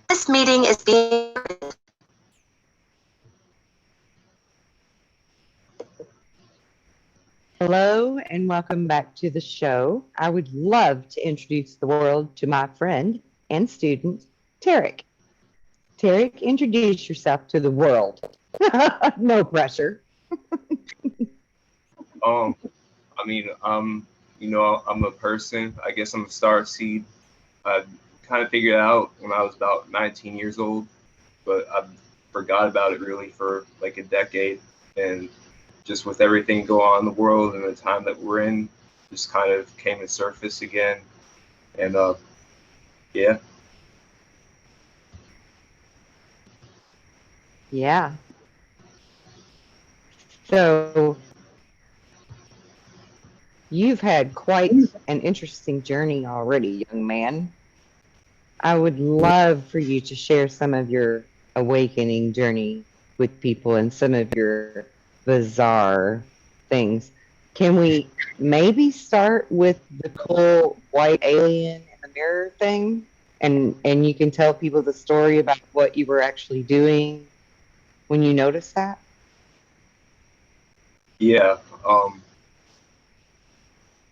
This meeting is being. Hello and welcome back to the show. I would love to introduce the world to my friend and student, Tarrick. Tarrick, introduce yourself to the world. No pressure. Um, I mean, I'm a person. I guess I'm a Starseed. I kind of figured it out when I was about 19 years old, but I forgot about it really for like a decade. And just with everything going on in the world and the time that we're in, just kind of came to surface again. And yeah. Yeah. So you've had quite an interesting journey already, young man. I would love for you to share some of your awakening journey with people and some of your bizarre things. Can we maybe start with the cool white alien in the mirror thing? And you can tell people the story about what you were actually doing when you noticed that? Yeah. Um,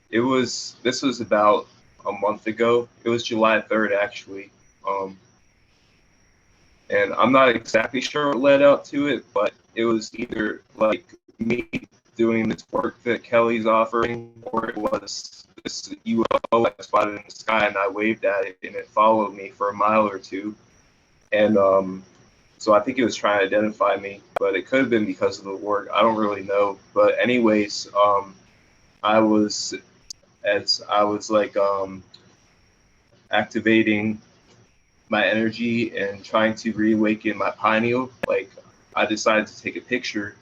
this was about a month ago. It was July 3rd actually. Um, and I'm not exactly sure what led up to it, but it was either like me doing this work that Kelly's offering, or it was this UFO I spotted in the sky and I waved at it and it followed me for a mile or two. And so I think it was trying to identify me, but it could have been because of the work. I don't really know. But anyways, I was as I was like activating my energy and trying to reawaken my pineal, like I decided to take a picture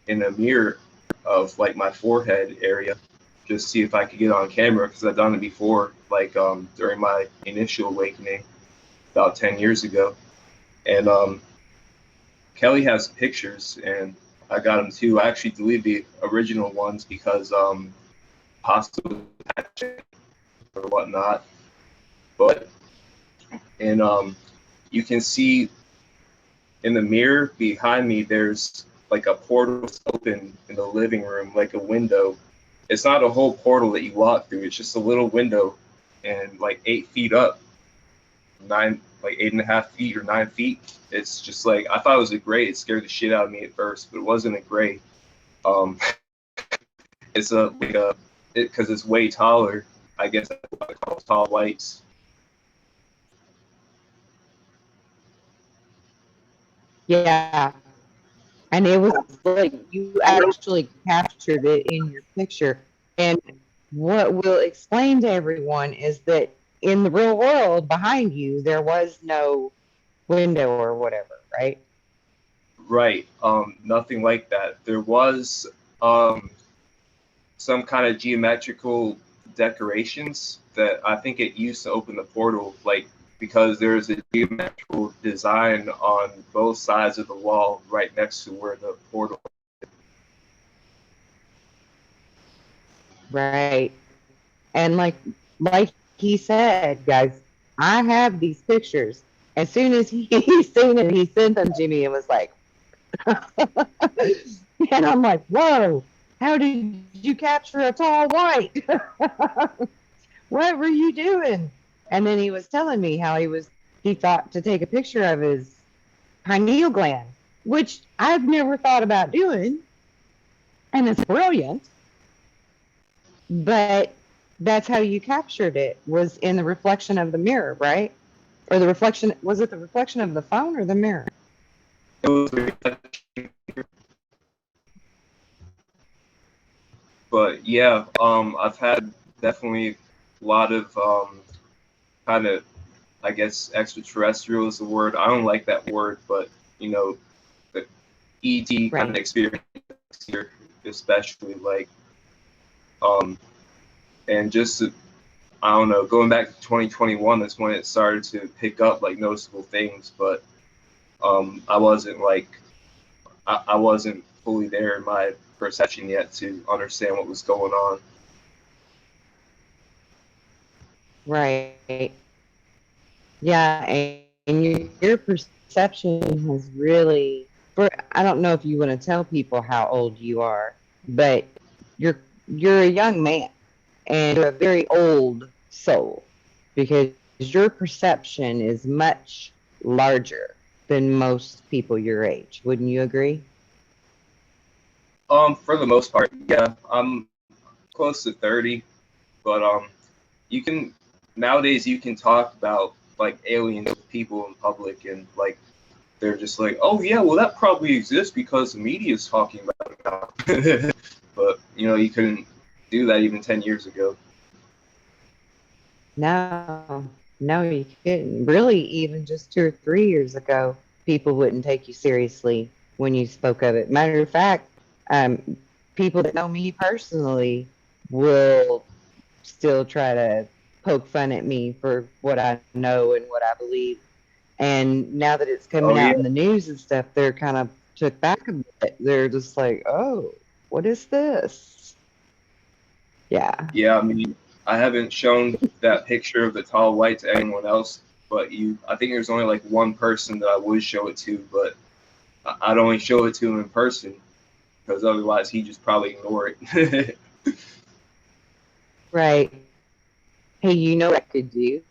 in a mirror of like my forehead area, just see if I could get on camera because I've done it before, like during my initial awakening about 10 years ago. And Kelly has pictures, and I got them too. I actually deleted the original ones because possible or whatnot. But and you can see in the mirror behind me, there's like a portal open in the living room, like a window. It's not a whole portal that you walk through. It's just a little window, and like 8 feet up, like 8.5 feet or 9 feet. It's just like I thought it was a gray. It scared the shit out of me at first, but it wasn't a gray. Um, it's a like a because it's way taller. I guess that's what I call tall whites. Yeah. And it was like you actually captured it in your picture. And what we'll explain to everyone is that in the real world behind you, there was no window or whatever, right? Right. Nothing like that. There was um, some kind of geometrical decorations that I think it used to open the portal, like because there's a geometrical design on both sides of the wall right next to where the portal. Right. And like he said, guys, I have these pictures. As soon as he seen it, he sent them to me and was like, and I'm like, whoa, how did you capture a tall white? What were you doing? And then he was telling me how he thought to take a picture of his pineal gland, which I've never thought about doing. And it's brilliant, but that's how you captured it, was in the reflection of the mirror, right? Or the reflection, was it the reflection of the phone or the mirror? It was, but yeah, I've had definitely a lot of kind of, I guess, extraterrestrial is the word. I don't like that word, but you know, the ET kind of Right. experience here, especially like um, and just I don't know, going back to 2021, that's when it started to pick up like noticeable things, but I wasn't like I wasn't fully there in my perception yet to understand what was going on. Right. Yeah. your perception has really, for, I don't know if you want to tell people how old you are, but you're a young man and you're a very old soul because your perception is much larger than most people your age. Wouldn't you agree? For the most part, yeah. I'm close to 30, but you can nowadays you can talk about like aliens with people in public, and like they're just like, oh yeah, well that probably exists because the media is talking about it now. But you know, you couldn't do that even 10 years ago. No, no, you couldn't. Really, even just 2 or 3 years ago, people wouldn't take you seriously when you spoke of it. Matter of fact, people that know me personally will still try to poke fun at me for what I know and what I believe. And now that it's Oh coming yeah, out in the news and stuff, they're kind of took back a bit. They're just like, oh, what is this? Yeah. yeah. I mean, I haven't shown that picture of the tall white to anyone else, but I think there's only like one person that I would show it to, but I'd only show it to him in person because otherwise he just probably ignore it. Right. Hey, you know what I could do?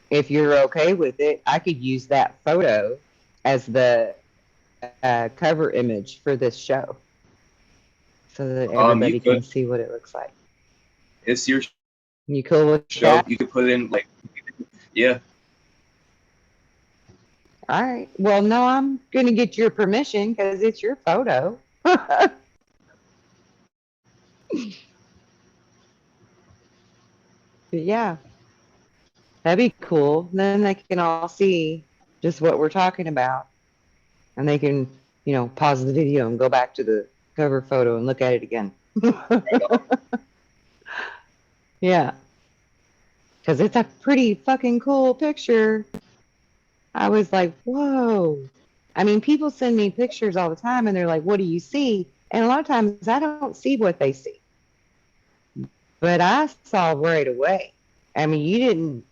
If you're okay with it, I could use that photo as the cover image for this show so that You everybody can could. see what it looks like. It's your You cool with show. that? You could put in like, yeah. All right. Well, no, I'm going to get your permission because it's your photo. But yeah, that'd be cool. Then they can all see just what we're talking about and they can, pause the video and go back to the cover photo and look at it again. Yeah, because it's a pretty fucking cool picture. I was like, whoa. I mean, people send me pictures all the time and they're like, what do you see? And a lot of times I don't see what they see, but I saw right away. I mean, you didn't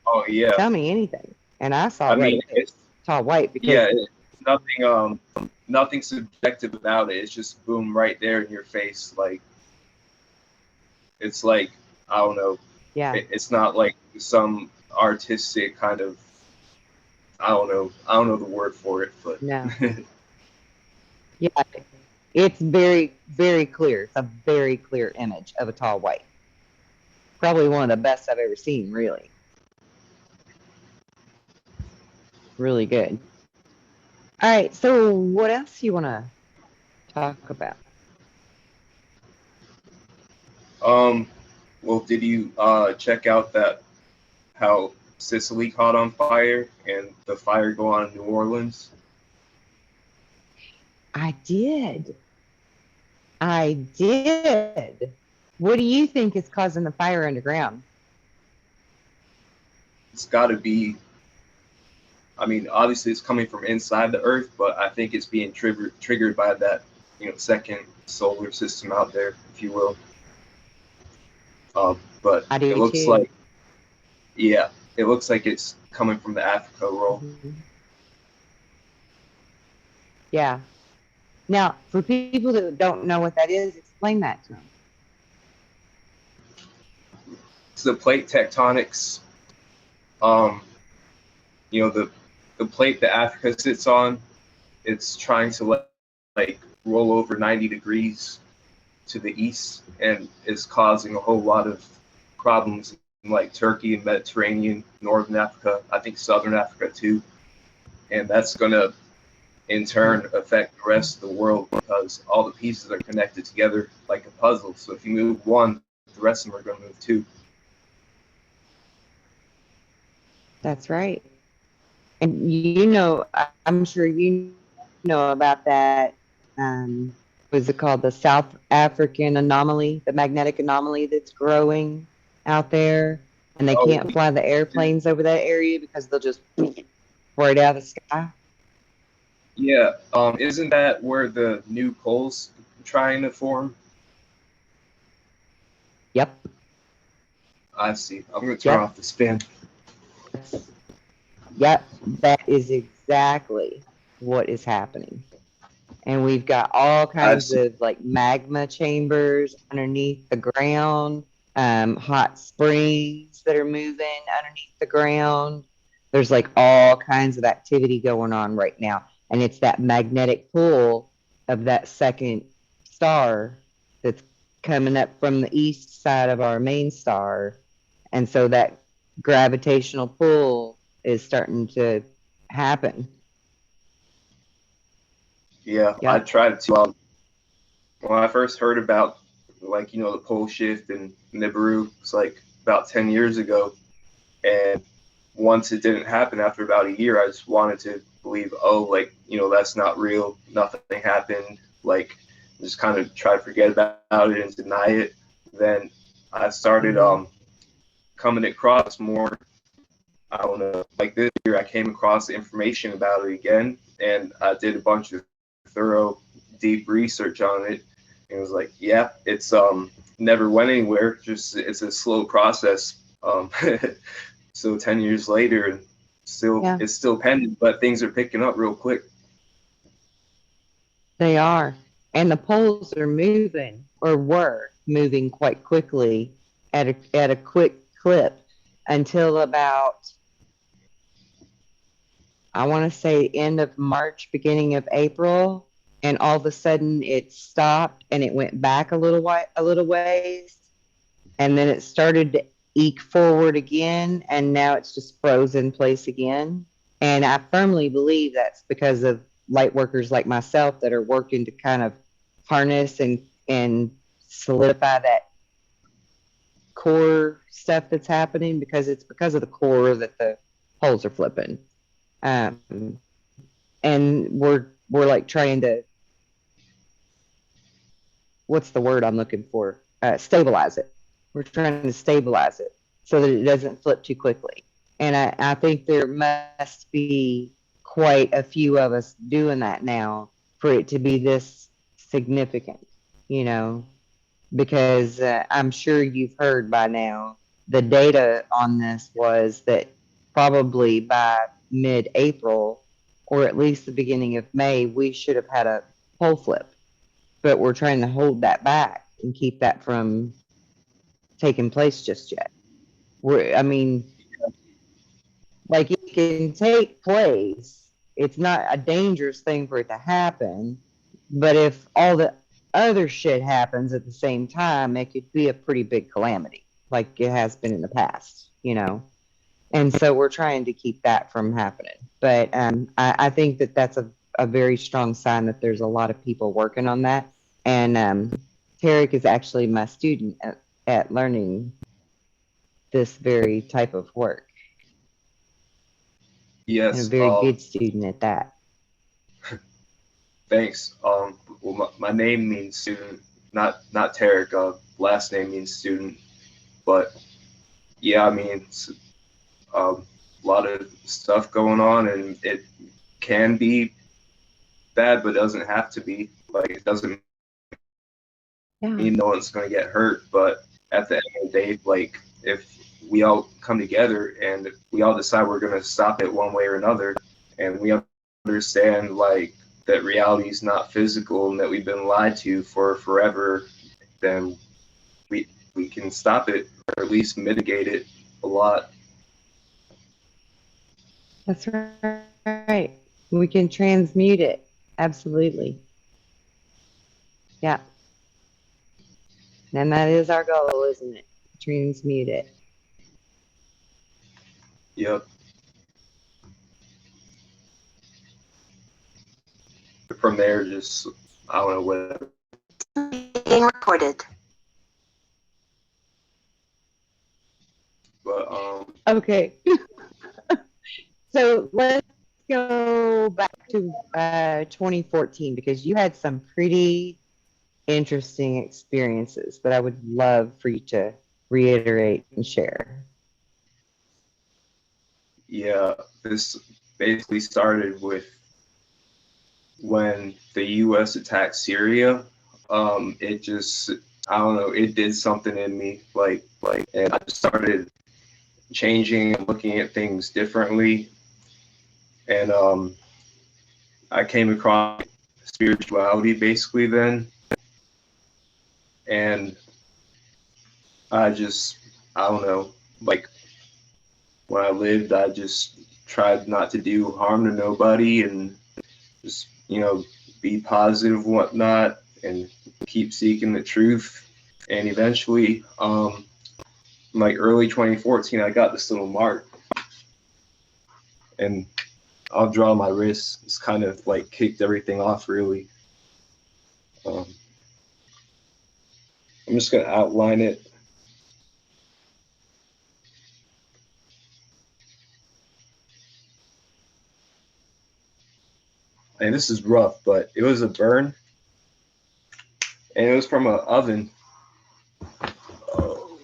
Oh yeah. tell me anything, and I saw I right mean, away. Saw white yeah, because, it's nothing subjective about it. It's just boom right there in your face. Like it's like I don't know. yeah, It's not like some artistic kind of I don't know. I don't know the word for it, but no. Yeah, it's very, very clear. It's a very clear image of a tall white. Probably one of the best I've ever seen, really. Really good. All right, so what else you want to talk about? um, well, did you check out that how Sicily caught on fire and the fire go on in New Orleans? I did. I did. What do you think is causing the fire underground? It's got to be. I mean, obviously it's coming from inside the Earth, but I think it's being triggered by that, second solar system out there, if you will. But I it do looks too. like, yeah, it looks like it's coming from the Africa roll. Mhm. Yeah. Now, for people that don't know what that is, explain that to them. It's the plate tectonics. Um, the plate that Africa sits on, it's trying to like roll over 90 degrees to the east, and is causing a whole lot of problems in like Turkey and Mediterranean, Northern Africa, I think Southern Africa too. And that's going to in turn affect the rest of the world because all the pieces are connected together like a puzzle. So if you move one, the rest of them are going to move too. That's right. And I'm sure you know about that. What's it called? The South African anomaly, the magnetic anomaly that's growing out there. And they Oh, can't fly the airplanes over that area because they'll just right out of the sky. yeah. Isn't that where the new poles trying to form? Yep. I see. I'm going to turn Yep. off the spin. Yep, that is exactly what is happening. And we've got all I've kinds seen, of like magma chambers underneath the ground, hot springs that are moving underneath the ground. There's like all kinds of activity going on right now. And it's that magnetic pull of that second star that's coming up from the east side of our main star. And so that gravitational pull is starting to happen. yeah, I Yep. tried to. When I first heard about, like, the pole shift and Nibiru, it's like about 10 years ago. And once it didn't happen after about a year, I just wanted to believe, oh, like, that's not real. Nothing happened. Like, just kind of try to forget about it and deny it. Then I started Mm-hmm. coming across more. I don't know. Like this year, I came across information about it again, and I did a bunch of thorough, deep research on it. And it was like, yeah, it's never went anywhere. Just it's a slow process. So 10 years later, and still Yeah. it's still pending, but things are picking up real quick. They are. And the poles are moving or were moving quite quickly at a quick clip until about, I want to say, end of March, beginning of April. And all of a sudden it stopped and it went back a little ways. And then it started to eke forward again. And now it's just frozen in place again. And I firmly believe that's because of light workers like myself that are working to kind of harness and solidify that core stuff that's happening, because it's because of the core that the poles are flipping. Um, and we're like trying to, what's the word I'm looking for? Stabilize it. We're trying to stabilize it so that it doesn't flip too quickly. And I think there must be quite a few of us doing that now for it to be this significant, you know, because I'm sure you've heard by now the data on this was that probably by mid April or at least the beginning of May, we should have had a pole flip, but we're trying to hold that back and keep that from taking place just yet. I mean, like it can take place. It's not a dangerous thing for it to happen, but if all the other shit happens at the same time, it could be a pretty big calamity, like it has been in the past, you know. And so we're trying to keep that from happening. But I think that that's a very strong sign that there's a lot of people working on that. And Tarrick is actually my student at learning this very type of work, and a Yes. very good student at that. Thanks. Well, my name means student, not Tarek. Last name means student. But yeah, I mean, it's, a lot of stuff going on, and it can be bad, but it doesn't have to be. Like, it doesn't Yeah. mean no one's going to get hurt. But at the end of the day, like, if we all come together and we all decide we're going to stop it one way or another, and we understand like that reality is not physical and that we've been lied to for forever, then we can stop it or at least mitigate it a lot. That's right. We can transmute it. Absolutely. Yeah. And that is our goal, isn't it? Transmute it. Yep. From there, just I don't know whatever. Being recorded. But Okay. So let's go back to 2014, because you had some pretty interesting experiences that I would love for you to reiterate and share. yeah, this basically started with when the U.S. attacked Syria. It just I don't know. It did something in me, and I just started changing and looking at things differently. And I came across spirituality basically then, and I just, I don't know, like when I lived, I just tried not to do harm to nobody and just, be positive and whatnot and keep seeking the truth. And eventually, like early 2014, I got this little mark, and I'll draw my wrist. It's kind of like kicked everything off, really. Um, I'm just going to outline it. And this is rough, but it was a burn, and it was from an oven. Oh,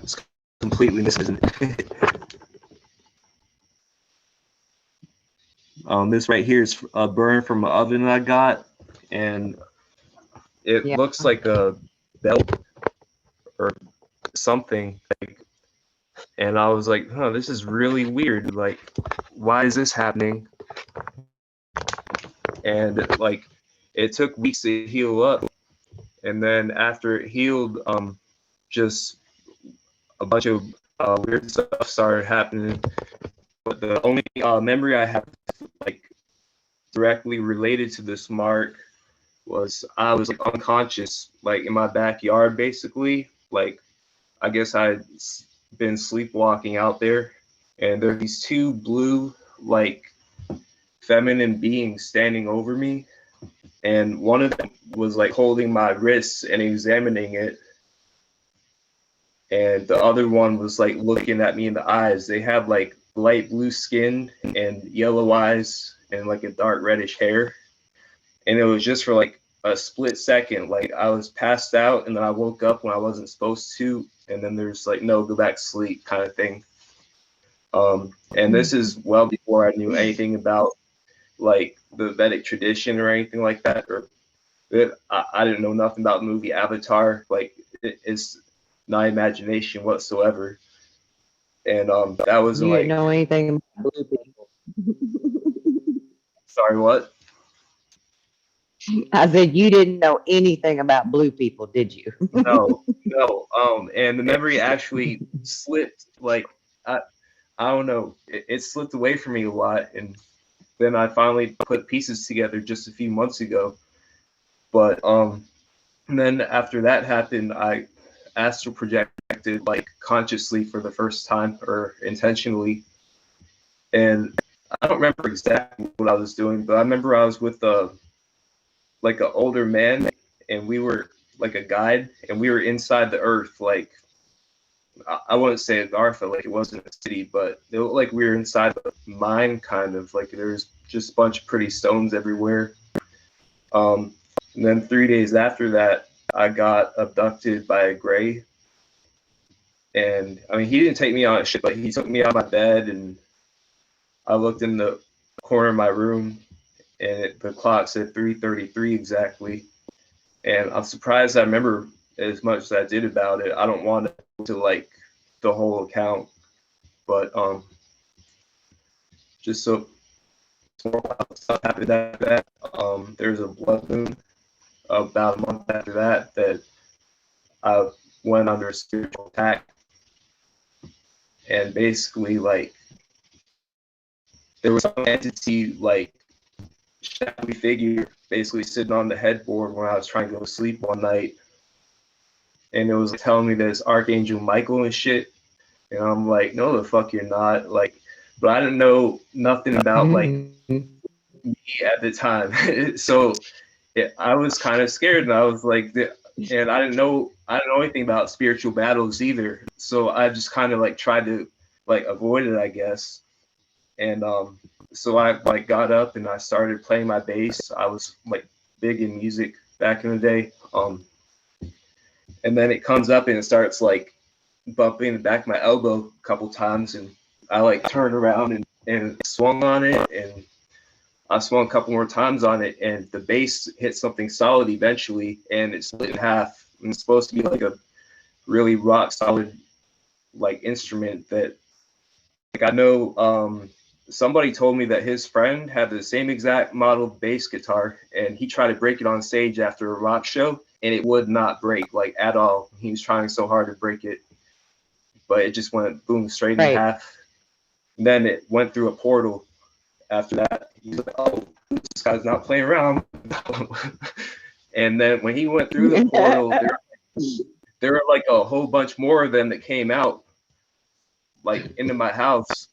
it's completely missing. This right here is a burn from an oven I got, and it Yeah. looks like a belt or something. And I was like, huh, this is really weird. Like, why is this happening? And like, it took weeks to heal up. And then after it healed, just a bunch of weird stuff started happening. But the only memory I have, like, directly related to this mark was I was like unconscious, like in my backyard, basically. Like, I guess I'd been sleepwalking out there, and there are these two blue, like, feminine beings standing over me, and one of them was like holding my wrists and examining it, and the other one was like looking at me in the eyes. They have like light blue skin and yellow eyes and like a dark reddish hair, and it was just for like a split second. Like, I was passed out, and then I woke up when I wasn't supposed to, and then there's like, no, go back to sleep kind of thing. And this is well before I knew anything about like the Vedic tradition or anything like that. Or I didn't know nothing about the movie Avatar. Like, it's not imagination whatsoever. And that was You didn't like, know anything about blue people. sorry, what? I said you didn't know anything about blue people, did you? No, no. And the memory actually slipped. Like, I, I don't know. It slipped away from me a lot, and then I finally put pieces together just a few months ago. But and then after that happened, I astral projected like consciously for the first time or intentionally, and I don't remember exactly what I was doing, but I remember I was with like an older man, and we were like a guide, and we were inside the earth, like I wouldn't say Agartha, like it wasn't a city, but it looked like we were inside the mine, kind of like there was just a bunch of pretty stones everywhere. Um, and then 3 days after that, I got abducted by a gray, and I mean, he didn't take me on a ship, but he took me out of my bed, and I looked in the corner of my room, and the clock said 3:33 exactly. And I'm surprised I remember as much as I did about it. I don't want to like the whole account, but just so more stuff happened after that. There's a blood moon about a month after that that I went under a spiritual attack, and basically like there was some entity, like shadowy figure, basically sitting on the headboard when I was trying to go to sleep one night, and it was telling me that it's Archangel Michael and shit. And I'm like, no, the fuck you're not. Like, but I didn't know nothing about like me at the time, so I was kind of scared, and I was like, and I didn't know anything about spiritual battles either. So I just kind of like tried to like avoid it, I guess. And so I like got up and I started playing my bass. I was like big in music back in the day. And then it comes up and it starts like bumping the back of my elbow a couple times, and I like turned around and swung on it, and I swung a couple more times on it, and the base hit something solid eventually, and it split in half. And it's supposed to be like a really rock solid like instrument that, like, I know somebody told me that his friend had the same exact model bass guitar, and he tried to break it on stage after a rock show, and it would not break like at all. He was trying so hard to break it, but it just went boom straight in Right. half. And then it went through a portal after that. He's like, oh, this guy's not playing around. And then when he went through the portal, there were like a whole bunch more of them that came out like into my house.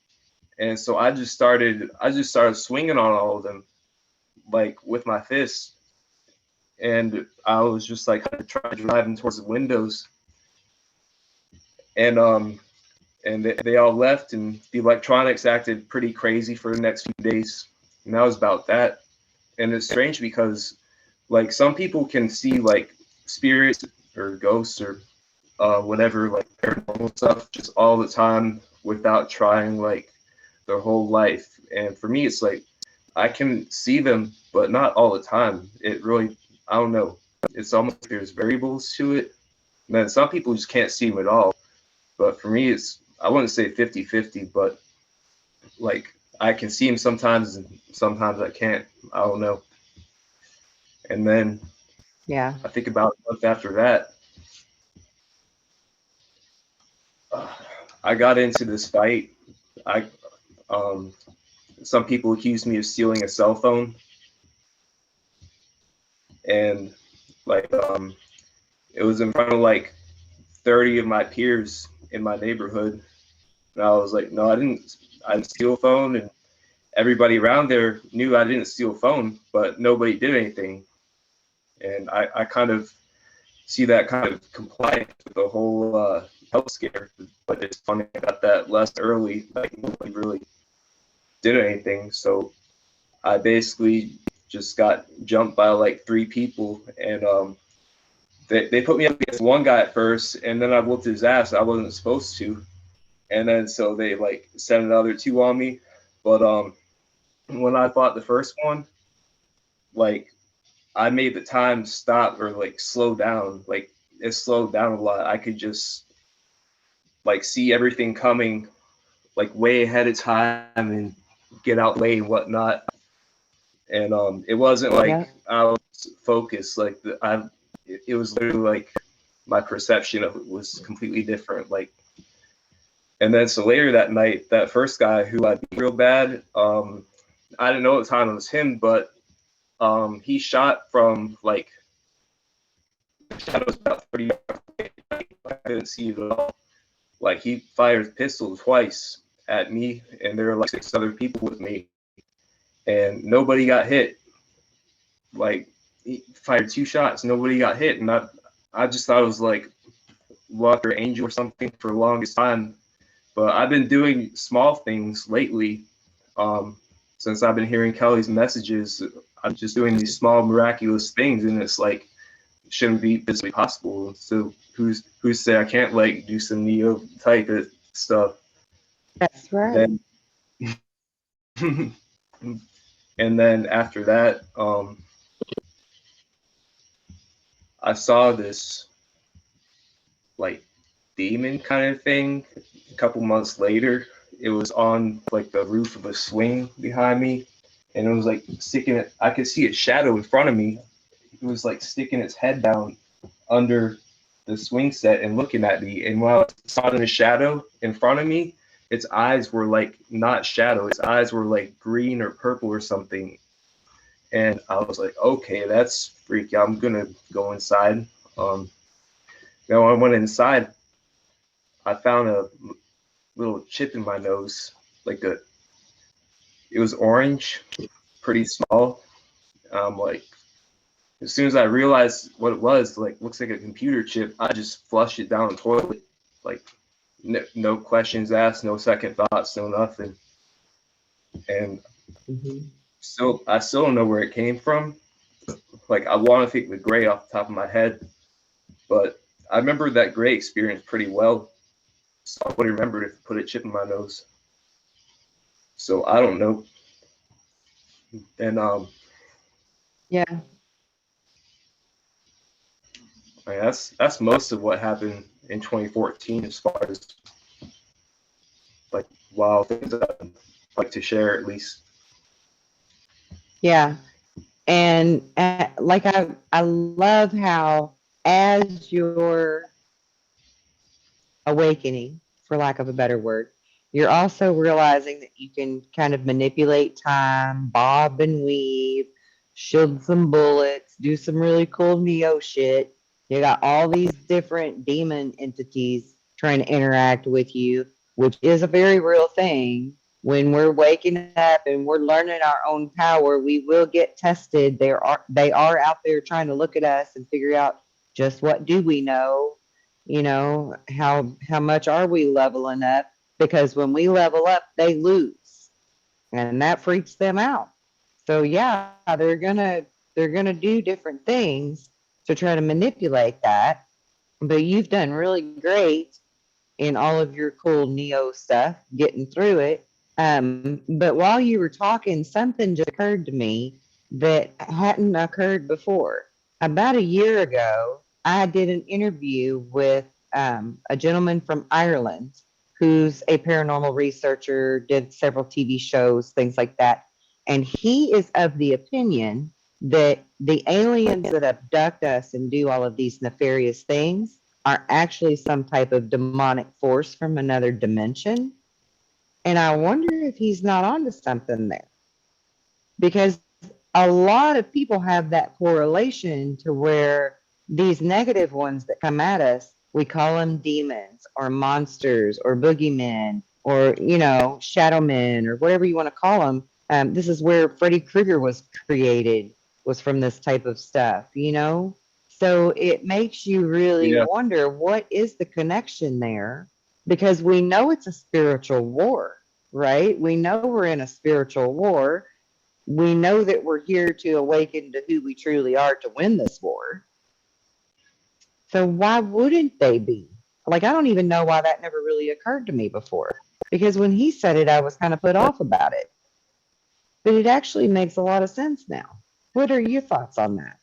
And so I just started swinging on all of them, like with my fists. And I was just like trying to drive them towards the windows. And they all left, and the electronics acted pretty crazy for the next few days. And that was about that. And it's strange because like some people can see like spirits or ghosts or whatever, like paranormal stuff, just all the time without trying like their whole life. And for me, it's like I can see them, but not all the time. It really, I don't know. It's almost like there's variables to it. And then some people just can't see them at all. But for me, I wouldn't say 50-50, but like I can see them sometimes and sometimes I can't. I don't know. And then Yeah. I think about a month after that, I got into this fight. I um, Some people accused me of stealing a cell phone, and like it was in front of like 30 of my peers in my neighborhood, and I was like, no, I didn't steal a phone, and everybody around there knew I didn't steal a phone, but nobody did anything, and I kind of see that kind of compliant with the whole health scare. But it's funny, I got that less early, like nobody really did anything. So I basically just got jumped by like 3 people, and they put me up against one guy at first, and then I whooped his ass. I wasn't supposed to, and then so they like sent another 2 on me. But when I fought the first one, like I made the time stop or like slow down. Like it slowed down a lot. I could just like see everything coming like way ahead of time and get out way and whatnot. And it wasn't like Yeah. I was focused. Like it was literally like my perception of it was completely different. Like, and then so later that night, that first guy who I beat real bad, I didn't know at the time it was him, but he shot from like the shadows about 30 yards away. I couldn't see it at all. Like he fired his pistol twice at me, and there were like 6 other people with me, and nobody got hit. Like he fired 2 shots, nobody got hit, and I just thought it was like luck or angel or something for the longest time. But I've been doing small things lately. Since I've been hearing Kelly's messages, I'm just doing these small miraculous things, and it's like shouldn't be physically possible. So who's to say I can't like do some neo type of stuff? That's right. Then and then after that, I saw this like demon kind of thing a couple months later. It was on like the roof of a swing behind me, and it was like sticking it. I could see its shadow in front of me. It was like sticking its head down under the swing set and looking at me. And while I saw it in the shadow in front of me, its eyes were like not shadow. Its eyes were like green or purple or something. And I was like, okay, that's freaky. I'm gonna go inside. Now I went inside. I found a little chip in my nose, like it was orange, pretty small. Like as soon as I realized what it was, like looks like a computer chip, I just flushed it down the toilet. Like no questions asked, no second thoughts, no nothing. And Mm-hmm. I still don't know where it came from. Like I want to think the gray off the top of my head, but I remember that gray experience pretty well. So I would have remembered if I put a chip in my nose. So I don't know. And Yeah. I mean, that's most of what happened in 2014 as far as like wild things that I'd like to share at least. Yeah. And like I love how as you're awakening, for lack of a better word, you're also realizing that you can kind of manipulate time, bob and weave, shield some bullets, do some really cool Neo shit. You got all these different demon entities trying to interact with you, which is a very real thing. When we're waking up and we're learning our own power, we will get tested. They are out there trying to look at us and figure out just what do we know, how much are we leveling up, because when we level up they lose and that freaks them out. So yeah, they're gonna do different things to try to manipulate that, but you've done really great in all of your cool Neo stuff getting through it. But while you were talking, something just occurred to me that hadn't occurred before. About a year ago, I did an interview with a gentleman from Ireland who's a paranormal researcher, did several TV shows, things like that. And he is of the opinion that the aliens that abduct us and do all of these nefarious things are actually some type of demonic force from another dimension. And I wonder if he's not onto something there. Because a lot of people have that correlation to where these negative ones that come at us, we call them demons or monsters or boogeymen or, shadow men or whatever you want to call them. This is where Freddy Krueger was created, was from this type of stuff. So it makes you really Yeah, wonder, what is the connection there? Because we know it's a spiritual war, right? We know we're in a spiritual war. We know that we're here to awaken to who we truly are to win this war. So why wouldn't they be? Like, I don't even know why that never really occurred to me before. Because when he said it, I was kind of put off about it. But it actually makes a lot of sense now. What are your thoughts on that?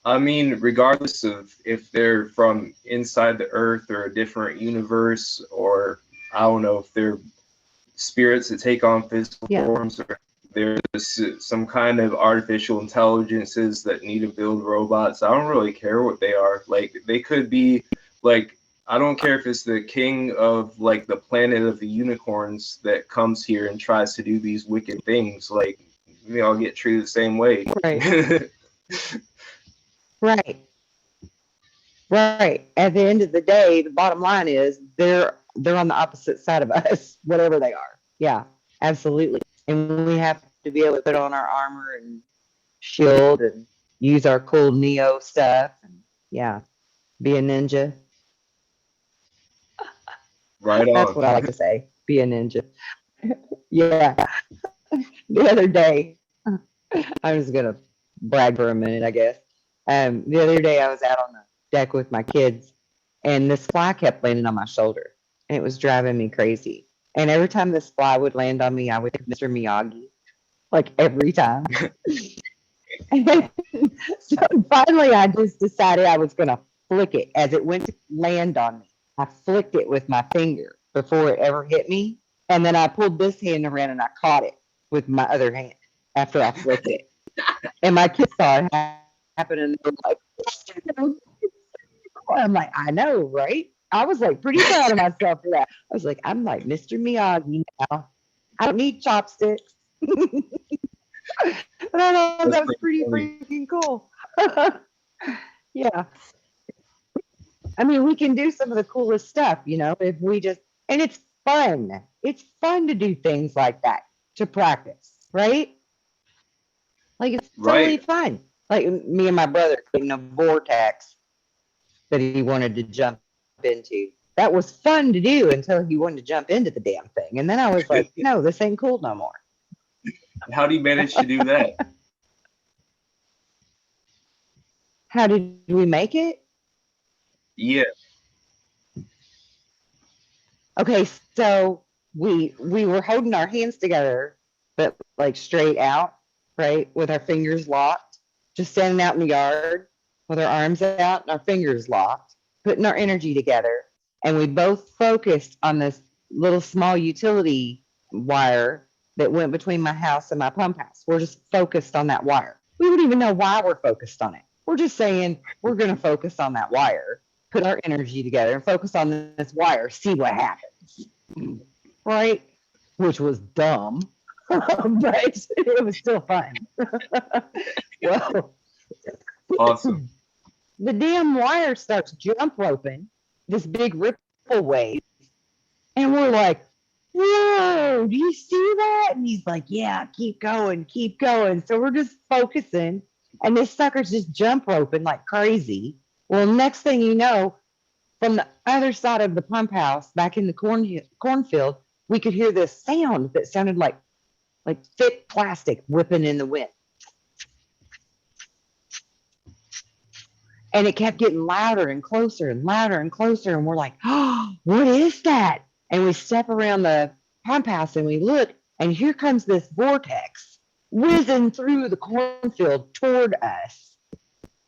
I mean, regardless of if they're from inside the earth or a different universe, or I don't know if they're spirits that take on physical Yeah. forms, or there's some kind of artificial intelligences that need to build robots. I don't really care what they are. Like, they could be like, I don't care if it's the king of like the planet of the unicorns that comes here and tries to do these wicked things. Like, we all get treated the same way. Right. Right. Right. At the end of the day, the bottom line is they're on the opposite side of us, whatever they are. Yeah, absolutely. And we have to be able to put on our armor and shield and use our cool Neo stuff. And yeah, be a ninja. Right That's on. what I like to say. Be a ninja. Yeah. The other day, I'm just gonna brag for a minute, I guess. The other day I was out on the deck with my kids, and this fly kept landing on my shoulder, and it was driving me crazy. And every time this fly would land on me, I would think Mr. Miyagi, like every time. So finally, I just decided I was gonna flick it as it went to land on me. I flicked it with my finger before it ever hit me, and then I pulled this hand around and I caught it with my other hand after I flicked it. And my kids saw it happen and they were like, I'm like, I know, right? I was like pretty proud of myself for that. I was like, I'm like Mr. Miyagi now. I don't need chopsticks. But I thought That's that was pretty pretty funny. freaking cool. Yeah. I mean, we can do some of the coolest stuff, if we just, and it's fun. It's fun to do things like that to practice, right? Like, it's totally Right. fun. Like me and my brother creating a vortex that he wanted to jump into. That was fun to do until he wanted to jump into the damn thing. And then I was like, no, this ain't cool no more. How do you manage to do that? How did we make it? Yeah. Okay, so we were holding our hands together, but like straight out, right, with our fingers locked, just standing out in the yard with our arms out and our fingers locked, putting our energy together. And we both focused on this little small utility wire that went between my house and my pump house. We're just focused on that wire. We don't even know why we're focused on it. We're just saying we're going to focus on that wire, put our energy together and focus on this wire, see what happens. Right? Which was dumb, but it was still fun. Well, Awesome. the damn wire starts jump roping, this big ripple wave, and we're like, whoa, do you see that? And he's like, yeah, keep going, keep going. So we're just focusing, and this sucker's just jump roping like crazy. Well, next thing you know, from the other side of the pump house, back in the cornfield, we could hear this sound that sounded like thick plastic whipping in the wind. And it kept getting louder and closer and louder and closer. And we're like, oh, what is that? And we step around the pump house and we look, and here comes this vortex whizzing through the cornfield toward us.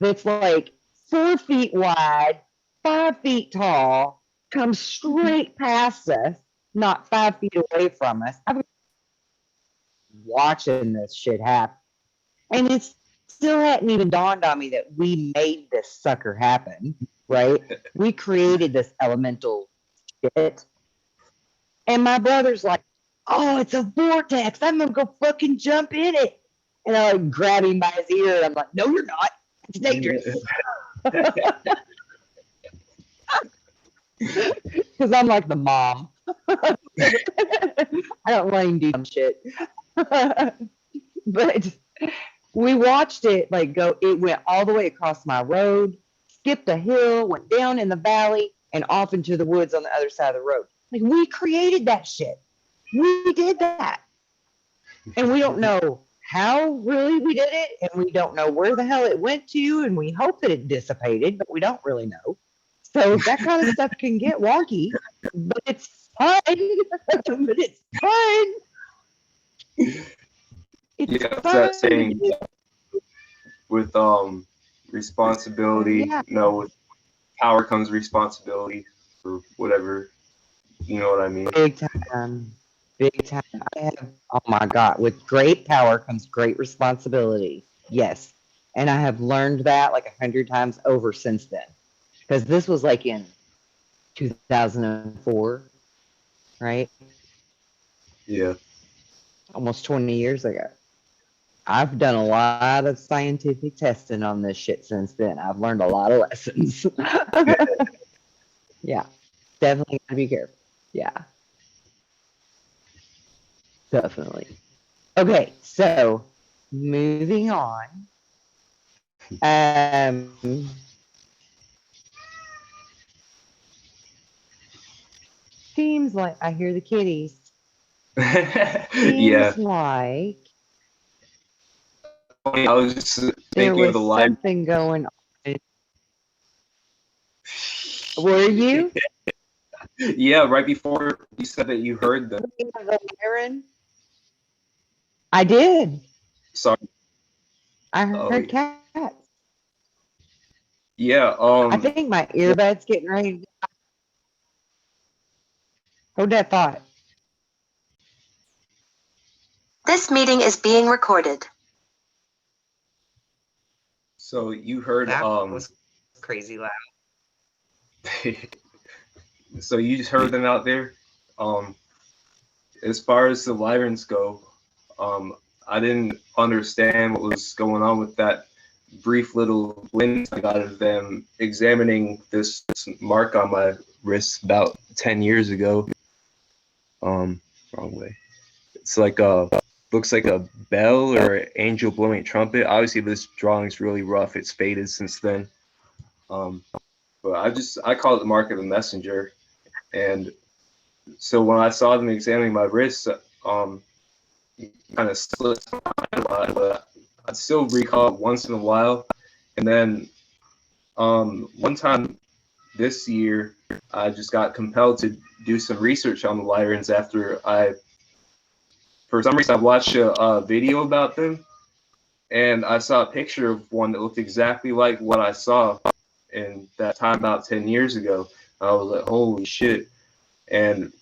That's like 4 feet wide, 5 feet tall, comes straight past us, not 5 feet away from us. I've been watching this shit happen. And it still hadn't even dawned on me that we made this sucker happen, right? We created this elemental shit. And my brother's like, oh, it's a vortex. I'm going to go fucking jump in it. And I like grab him by his ear. And I'm like, no, you're not. It's dangerous. Because I'm like the mom. I don't let him do dumb shit. But we watched it like go, it went all the way across my road, skipped a hill, went down in the valley, and off into the woods on the other side of the road. Like, we created that shit. We did that. And we don't know how really we did it, and we don't know where the hell it went to, and we hope that it dissipated, but we don't really know. So that kind of stuff can get wonky, but it's fun. But it's fun. It's Yeah, it's fun. that saying with responsibility. Yeah. You know, with power comes responsibility for whatever. You know what I mean? Big time. Big time. I have, oh my God, with great power comes great responsibility. Yes. And I have learned that like 100 times over since then. Because this was like in 2004, right? Yeah. Almost 20 years ago. I've done a lot of scientific testing on this shit since then. I've learned a lot of lessons. Yeah. Definitely gotta be careful. Yeah. Definitely. Okay, so moving on. Seems like I hear the kitties. Yeah. Seems like I was just there thinking of was the line. something going on. Were you? Yeah, right before you said that you heard them. Lyran? I did. Sorry. I Oh, heard cats. yeah. I think my earbud's getting ready. Hold that thought. This meeting is being recorded. So you heard That was crazy loud. so you just heard them out there. As far as the Lyrans go, I didn't understand what was going on with that brief little glimpse I got of them examining this mark on my wrist about 10 years ago. Wrong way. It's like looks like a bell or an angel blowing a trumpet. Obviously, this drawing's really rough. It's faded since then. But I call it the mark of the messenger. And so when I saw them examining my wrist, kind of slipped my mind a lot, but I still recall it once in a while. And then one time this year, I just got compelled to do some research on the Lyrans after I for some reason I watched a video about them, and I saw a picture of one that looked exactly like what I saw in that time about 10 years ago. I was like, holy shit. And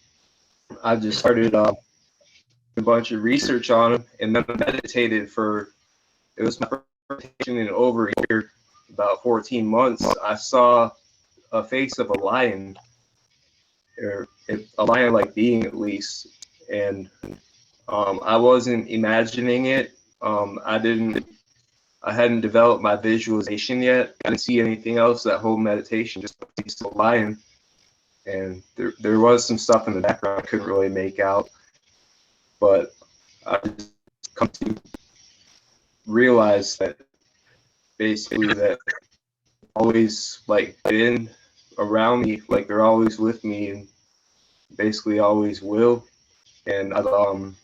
I just started a bunch of research on them, and then I meditated for, it was my first meditation in over a year, about 14 months. I saw a face of a lion, or a lion-like being at least, and I wasn't imagining it. I hadn't developed my visualization yet. I didn't see anything else that whole meditation, just a piece of a lion. And there was some stuff in the background I couldn't really make out, but I just come to realize that basically that always like been around me, like they're always with me and basically always will. And I've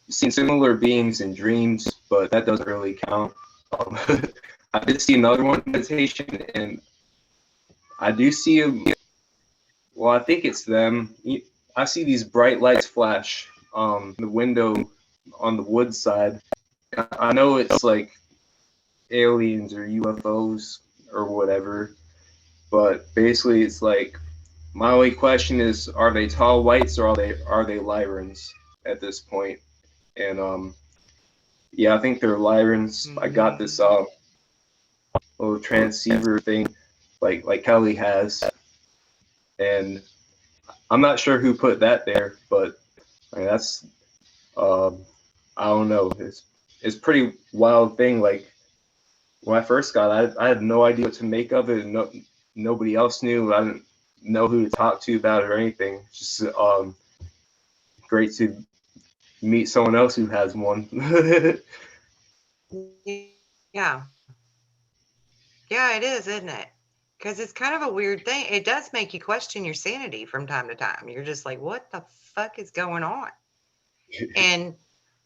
seen similar beings in dreams, but that doesn't really count. Um, I did see another one meditation, and I do see them. Well, I think it's them. I see these bright lights flash the window on the wood side. I know it's like aliens or UFOs or whatever, but basically it's like my only question is, are they tall whites or are they Lyrans at this point? And yeah, I think they're Lyrans. I got this little transceiver thing like Kelly has, and I'm not sure who put that there, but I mean, that's I don't know. It's pretty wild thing. Like when I first got it, I had no idea what to make of it, and nobody else knew. I didn't know who to talk to about it or anything. It's just great to meet someone else who has one. Yeah. Yeah, it is, isn't it? Because it's kind of a weird thing. It does make you question your sanity from time to time. You're just like, what the fuck is going on? And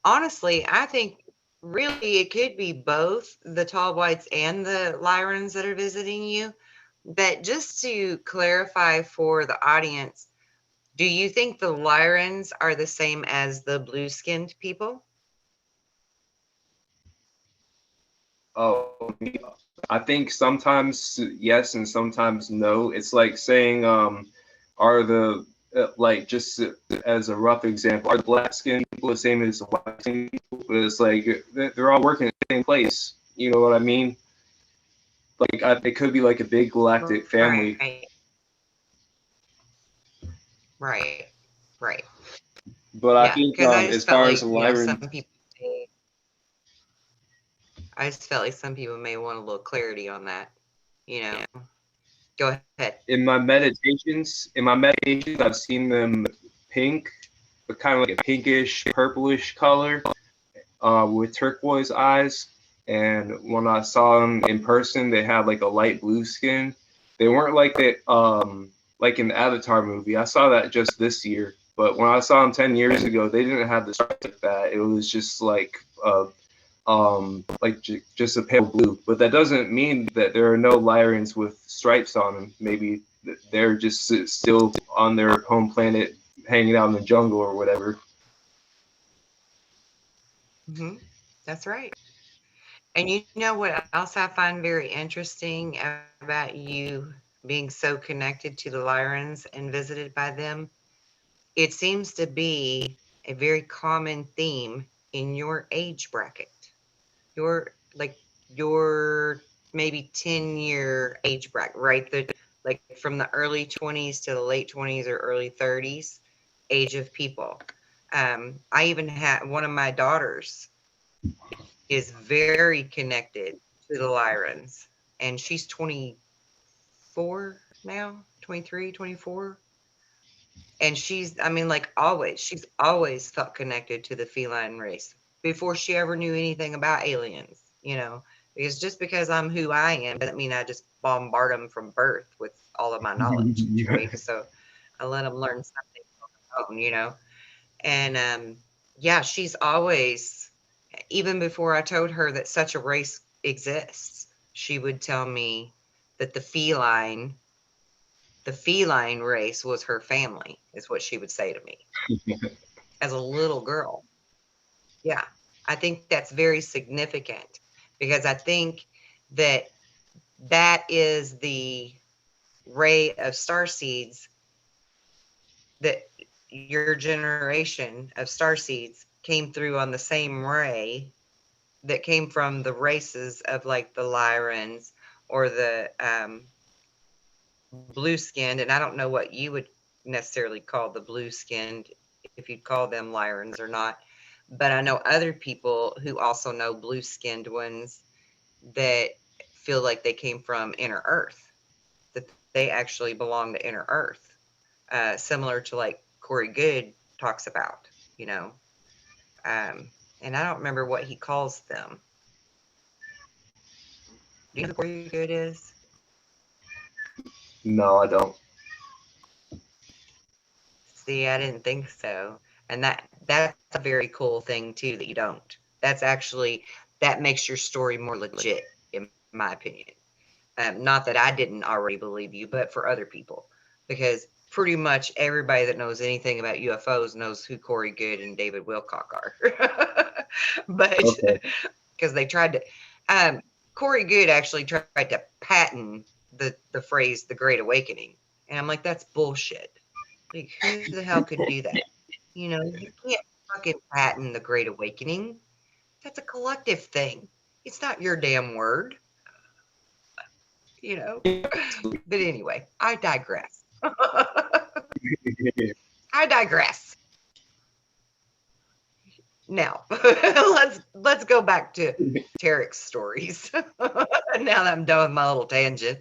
honestly, I think really it could be both the tall whites and the Lyrans that are visiting you. But just to clarify for the audience, do you think the Lyrans are the same as the blue skinned people? Oh, I think sometimes yes and sometimes no. It's like saying, are the like just as a rough example, are the black skin people the same as the white skin people? But it's like they're all working in the same place. You know what I mean? Like it could be like a big galactic family. Right. Right. But I Yeah, think because I as just felt far as like, the some Lyran, people I just felt like some people may want a little clarity on that. You know, go ahead. in my meditations, I've seen them pink, but kind of like a pinkish, purplish color, with turquoise eyes. And when I saw them in person, they had like a light blue skin. They weren't like like in the Avatar movie. I saw that just this year, but when I saw them 10 years ago, they didn't have the stripes like that. It was just like just a pale blue. But that doesn't mean that there are no Lyrans with stripes on them. Maybe they're just still on their home planet, hanging out in the jungle or whatever. Hmm. That's right. And you know what else I find very interesting about you being so connected to the Lyrans and visited by them? It seems to be a very common theme in your age bracket. Your like your maybe 10-year age bracket, right? Like from the early 20s to the late 20s or early 30s age of people. I even had one of my daughters is very connected to the Lyrans, and she's 24 now, 23, 24. And I mean, like she's always felt connected to the feline race before she ever knew anything about aliens, because just because I'm who I am doesn't mean I just bombard them from birth with all of my knowledge, right? So I let them learn something on their own. And yeah, she's always, even before I told her that such a race exists, she would tell me that the feline race was her family, is what she would say to me. as a little girl. Yeah, I think that's very significant because I think that that is the ray of starseeds that your generation of starseeds came through on the same ray that came from the races of like the Lyrans or the blue skinned. And I don't know what you would necessarily call the blue skinned, if you'd call them Lyrans or not. But I know other people who also know blue skinned ones that feel like they came from inner earth, that they actually belong to inner earth, similar to like Corey Good talks about, you know. And I don't remember what he calls them. Do you know who Corey Good is? No, I don't. See, I didn't think so. And that's a very cool thing too that you don't. That's actually that makes your story more legit, in my opinion. Not that I didn't already believe you, but for other people, because pretty much everybody that knows anything about UFOs knows who Corey Good and David Wilcock are. But Okay. because they tried to, Corey Good actually tried to patent the phrase "the Great Awakening," and I'm like, that's bullshit. Like, who the hell could do that? You know, you can't fucking patent the Great Awakening. That's a collective thing. It's not your damn word, you know. But anyway, I digress. I digress. Now, let's go back to Tarrick's stories. Now that I'm done with my little tangent.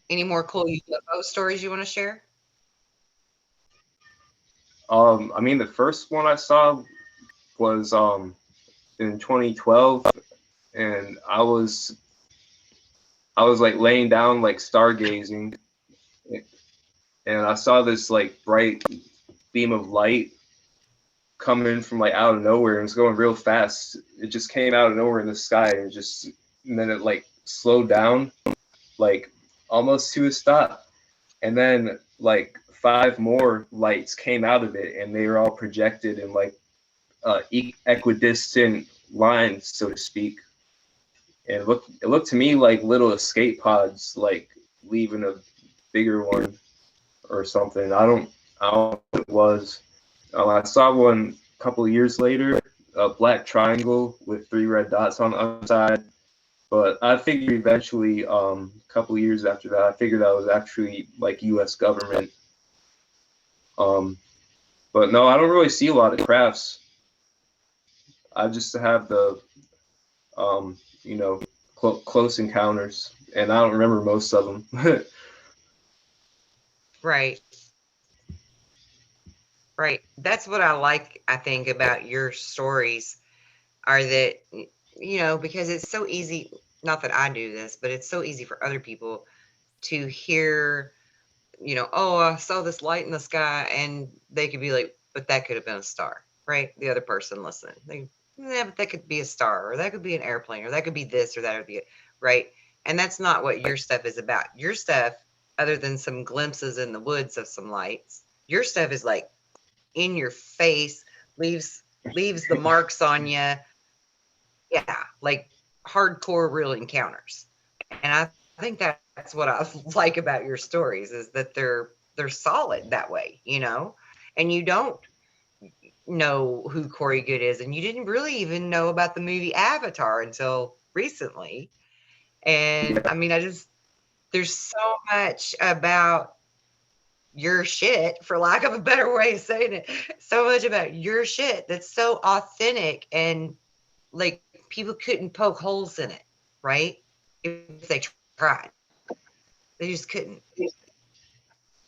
Any more cool UFO stories you want to share? I mean, the first one I saw was in 2012, and I was like laying down like stargazing, and I saw this like bright beam of light coming from like out of nowhere, and it was going real fast. It just came out of nowhere in the sky, and then it like slowed down, like almost to a stop, and then like 5 more lights came out of it, and they were all projected in like equidistant lines, so to speak. And it looked to me like little escape pods, like leaving a bigger one or something. I don't know what it was. I saw one a couple of years later, a black triangle with 3 red dots on the other side. But I figured eventually, a couple of years after that, I figured that was actually like U.S. government. But no, I don't really see a lot of crafts. I just have the, you know, close encounters, and I don't remember most of them. Right. Right. That's what I like, I think, about your stories are that, you know, because it's so easy, not that I do this, but it's so easy for other people to hear, you know, oh, I saw this light in the sky, and they could be like, but that could have been a star, right? The other person listening, yeah, but that could be a star, or that could be an airplane, or that could be this, or that, or the, right? And that's not what your stuff is about. Your stuff, other than some glimpses in the woods of some lights, your stuff is like in your face, leaves the marks on you. Yeah, like hardcore real encounters. And I think that's what I like about your stories is that they're solid that way, you know. And you don't know who Corey Good is, and you didn't really even know about the movie Avatar until recently. And I mean, there's so much about your shit, for lack of a better way of saying it, so much about your shit that's so authentic, and like people couldn't poke holes in it, right? If they tried, they just couldn't.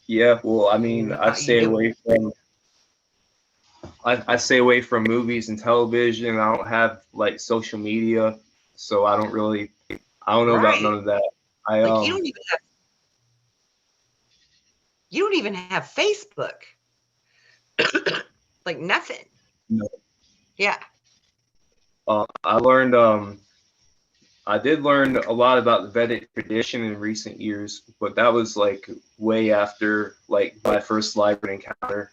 Yeah, well, I You mean, know, you do. I stay away from movies and television. I don't have like social media, so I don't know about none Right. of that. I Like you don't even have Facebook. Like nothing. no. Yeah. I learned I did learn a lot about the Vedic tradition in recent years, but that was like way after like my first library encounter.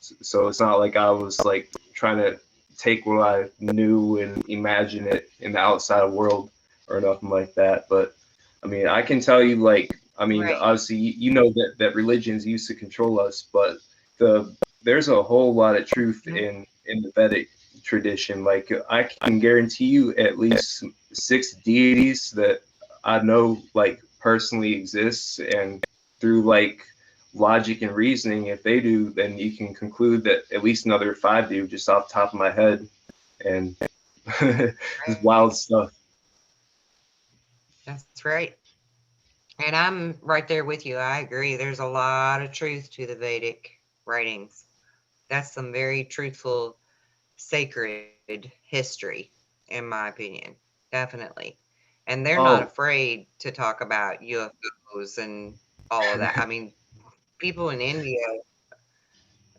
So it's not like I was like trying to take what I knew and imagine it in the outside world or nothing like that. But I mean, I can tell you, like, I mean, Right. obviously, you know that religions used to control us, but there's a whole lot of truth in the Vedic tradition. Like, I can guarantee you at least 6 deities that I know like personally exists, and through like logic and reasoning, if they do, then you can conclude that at least another 5 do, just off the top of my head. And it's wild stuff. That's right. And I'm right there with you. I agree. There's a lot of truth to the Vedic writings. That's some very truthful, sacred history, in my opinion. Definitely. And they're not Oh, afraid to talk about UFOs and all of that. I mean, people in India,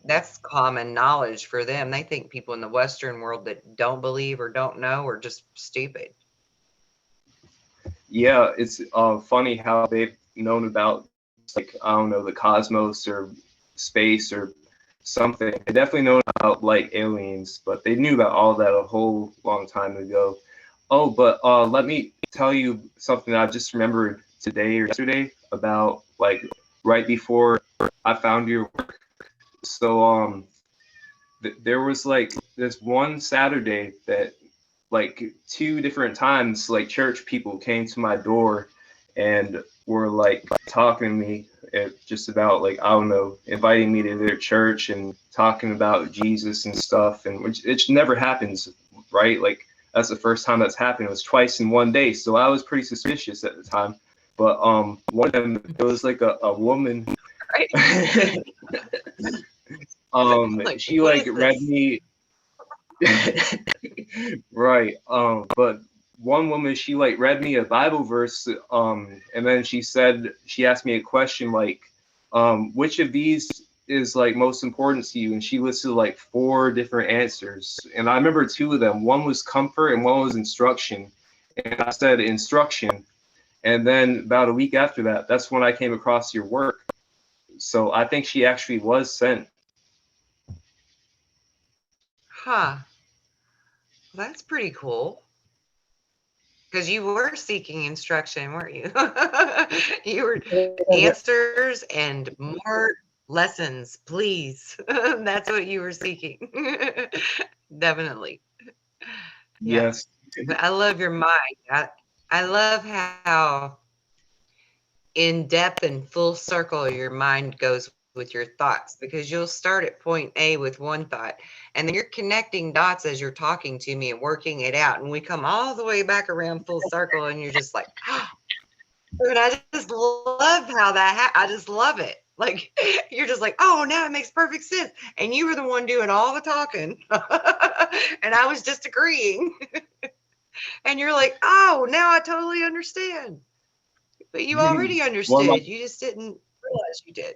that's common knowledge for them. They think people in the Western world that don't believe or don't know are just stupid. yeah, it's funny how they've known about, like, I don't know, the cosmos or space or something. They definitely know about like aliens, but they knew about all that a whole long time ago. Oh, but let me tell you something I just remembered today or yesterday about like right before I found your work. So there was like this one Saturday that like 2 different times like church people came to my door and were like talking to me just about, like, I don't know, inviting me to their church and talking about Jesus and stuff, and which it never happens, right? Like, that's the first time that's happened. It was twice in one day, so I was pretty suspicious at the time. But one of them, it was like a woman. Right? Like, She what like is read this? me. Right. But one woman, she like read me a Bible verse, and then she asked me a question like, which of these is like most important to you? And she listed like 4 different answers. And I remember 2 of them. One was comfort and one was instruction. And I said instruction. And then about a week after that, that's when I came across your work. So I think she actually was sent. Huh. That's pretty cool. Because you were seeking instruction, weren't you? You were answers and more lessons, please. That's what you were seeking. Definitely. Yeah. Yes. But I love your mind. I love how in depth and full circle your mind goes with your thoughts, because you'll start at point A with one thought and then you're connecting dots as you're talking to me and working it out, and we come all the way back around full circle and you're just like, oh, and I just love how I just love it. Like, you're just like, oh, now it makes perfect sense, and you were the one doing all the talking and I was just agreeing. And you're like, oh, now I totally understand. But you already One of my understood. You just didn't realize you did.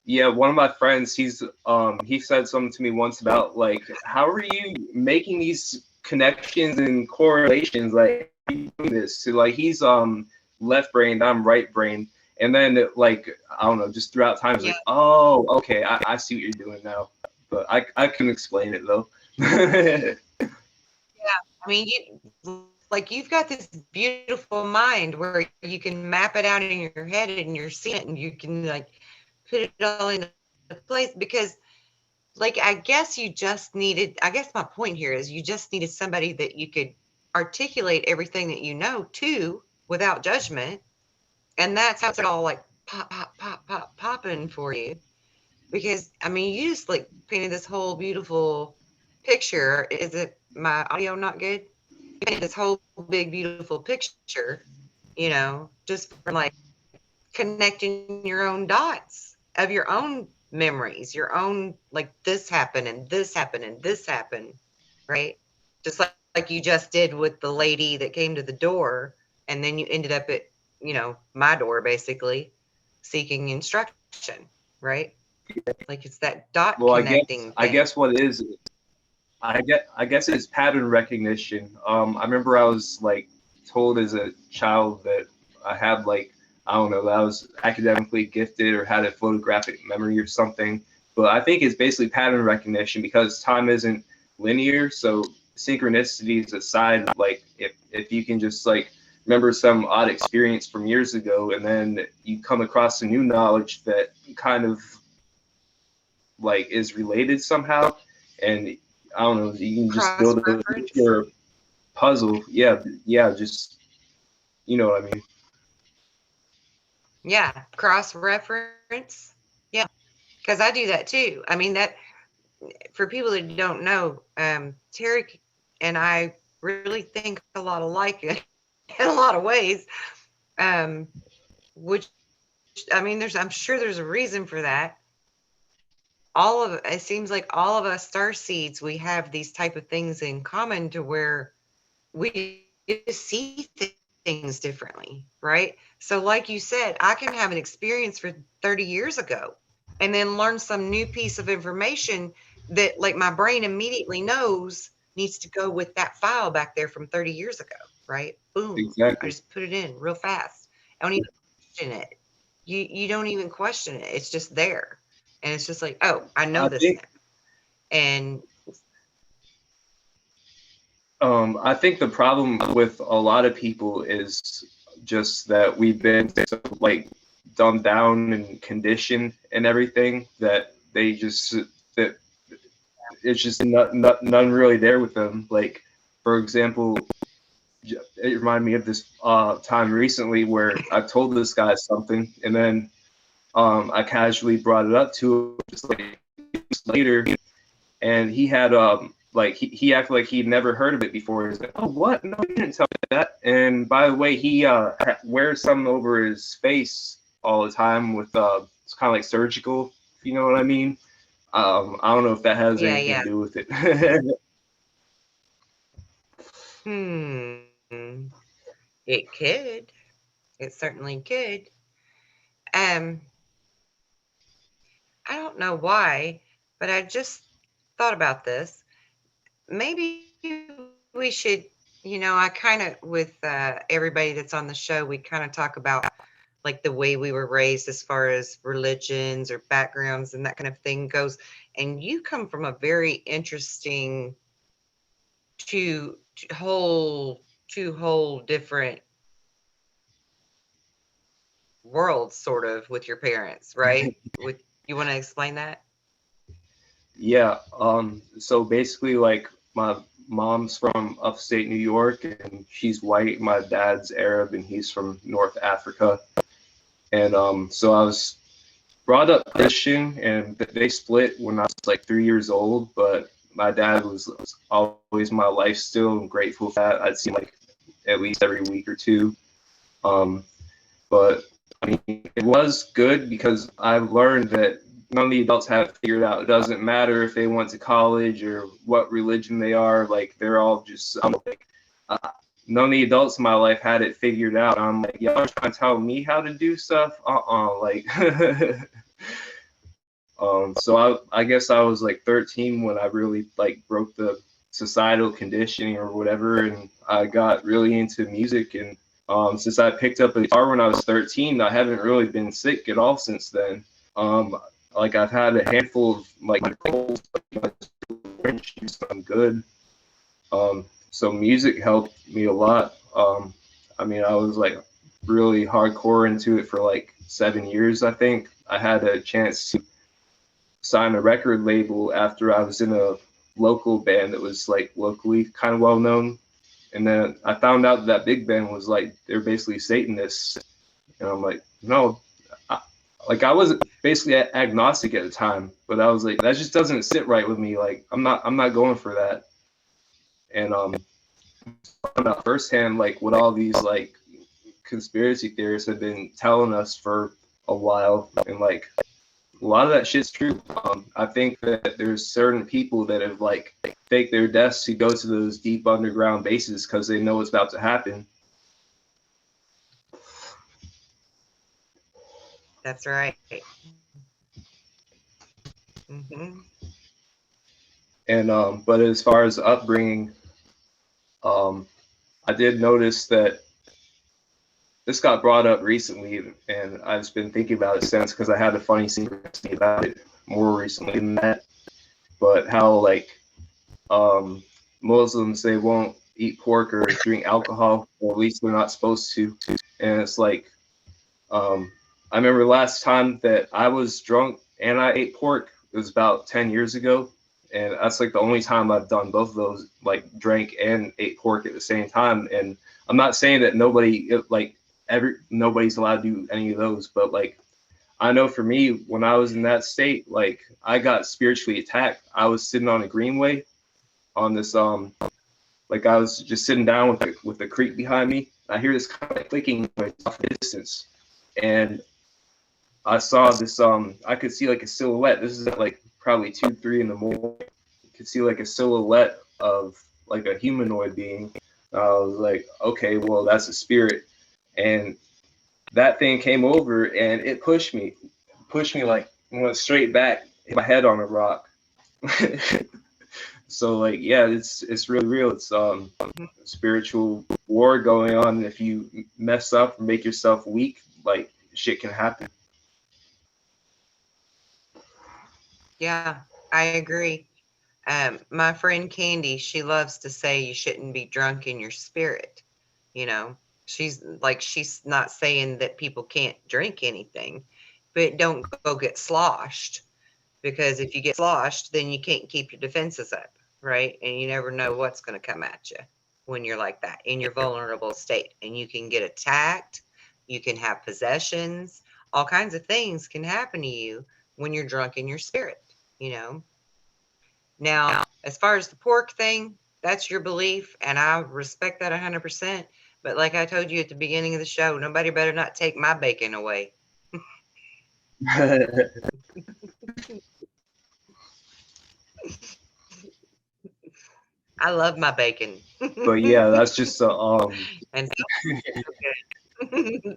Yeah, one of my friends, he said something to me once about like, how are you making these connections and correlations? Like, how are you doing this? So, like, he's left brained, I'm right brained, and then like, I don't know, just throughout time, it's Yeah. like, oh, okay, I see what you're doing now, but I couldn't explain it though. I mean, you've got this beautiful mind where you can map it out in your head and you're seeing it and you can like put it all into place, because like, I guess my point here is you just needed somebody that you could articulate everything that you know to without judgment. And that's how it's all like pop, pop, pop, pop, popping for you. Because I mean, you just like painted this whole beautiful picture. Is it my audio not good? You painted this whole big beautiful picture, just from like connecting your own dots of your own memories, your own, like, this happened and this happened and this happened, right? Just like you just did with the lady that came to the door, and then you ended up at, my door basically seeking instruction, right? Like, it's that dot Well, connecting I thing. guess what it is, I guess it's pattern recognition. I remember I was like told as a child that I had like, I don't know, that I was academically gifted or had a photographic memory or something. But I think it's basically pattern recognition because time isn't linear. So synchronicities aside, like if you can just like remember some odd experience from years ago and then you come across some new knowledge that kind of like is related somehow, and I don't know, you can just Cross build a reference. your puzzle. Yeah, yeah, just you know what I mean. Yeah, cross reference. Yeah, because I do that too. I mean, that for people that don't know, Tarrik and I really think a lot alike in a lot of ways. Um, which I mean, I'm sure there's a reason for that. All of it seems like all of us star seeds, we have these type of things in common to where we just see things differently, right? So, like you said, I can have an experience for 30 years ago and then learn some new piece of information that, like, my brain immediately knows needs to go with that file back there from 30 years ago, right? Boom. I Exactly. just put it in real fast. I don't even question it. You don't even question it. It's just there. And it's just like, oh, I know I this now. think And I think the problem with a lot of people is just that we've been so like dumbed down and conditioned and everything that they just that it's just none really there with them. Like for example, it reminded me of this time recently where I told this guy something and then I casually brought it up to him just like later, and he had like he acted like he'd never heard of it before. He's like, "Oh, what? No, you didn't tell me that." And by the way, he wears something over his face all the time with it's kind of like surgical, if you know what I mean. I don't know if that has yeah, anything yeah. to do with it. Hmm. It could. It certainly could. Um, I don't know why, but I just thought about this. Maybe we should, I kind of, with everybody that's on the show, we kind of talk about like the way we were raised as far as religions or backgrounds and that kind of thing goes. And you come from a very interesting two, two whole different worlds, sort of, with your parents, right? With You want to explain that? Yeah. So basically, like my mom's from upstate New York, and she's white. My dad's Arab, and he's from North Africa. And so I was brought up Christian, and they split when I was like 3 years old. But my dad was always my life still. I'm grateful for that. I'd see him like at least every week or two. Um, but I mean, it was good because I learned that none of the adults have it figured out. It doesn't matter if they went to college or what religion they are. Like they're all just like, uh, none of the adults in my life had it figured out. I'm like, y'all are trying to tell me how to do stuff. Like. So I guess I was like 13 when I really like broke the societal conditioning or whatever, and I got really into music. And since I picked up a guitar when I was 13, I haven't really been sick at all since then. Um, like I've had a handful of like colds, but I'm good. So music helped me a lot. I mean, I was like really hardcore into it for like 7 years. I think I had a chance to sign a record label after I was in a local band that was like locally kind of well known. And then I found out that big band was like they're basically Satanists, and I'm like, no, I, like I was basically agnostic at the time, but I was like, that just doesn't sit right with me. Like I'm not going for that. And found out firsthand like what all these like conspiracy theorists have been telling us for a while, and like a lot of that shit's true. I think that there's certain people that have like faked their deaths to go to those deep underground bases because they know what's about to happen. That's right. Hmm. And but as far as upbringing, I did notice that this got brought up recently, and I've just been thinking about it since because I had a funny synchronicity about it more recently than that. But how like Muslims, they won't eat pork or drink alcohol, or at least they're not supposed to. And it's like I remember last time that I was drunk and I ate pork, it was about 10 years ago. And that's like the only time I've done both of those, like drank and ate pork at the same time. And I'm not saying that nobody's allowed to do any of those, but like I know for me, when I was in that state, like I got spiritually attacked. I was sitting on a greenway on this like I was just sitting down with the creek behind me. I hear this kind of like clicking noise off the distance, and I saw this I could see like a silhouette. This is at like probably 2-3 in the morning. You could see like a silhouette of like a humanoid being. I was like, okay, well that's a spirit, and that thing came over and it pushed me like went straight back, hit my head on a rock. So like yeah, it's really real. It's spiritual war going on. If you mess up or make yourself weak, like shit can happen. Yeah, I agree. My friend Candy, she loves to say you shouldn't be drunk in your spirit. You know, she's not saying that people can't drink anything, but don't go get sloshed, because if you get sloshed, then you can't keep your defenses up, right? And you never know what's going to come at you when you're like that in your vulnerable state, and you can get attacked, you can have possessions, all kinds of things can happen to you when you're drunk in your spirit, you know. Now, as far as the pork thing, that's your belief, and I respect that 100%. But like I told you at the beginning of the show, nobody better not take my bacon away. I love my bacon. But yeah, that's just And so good.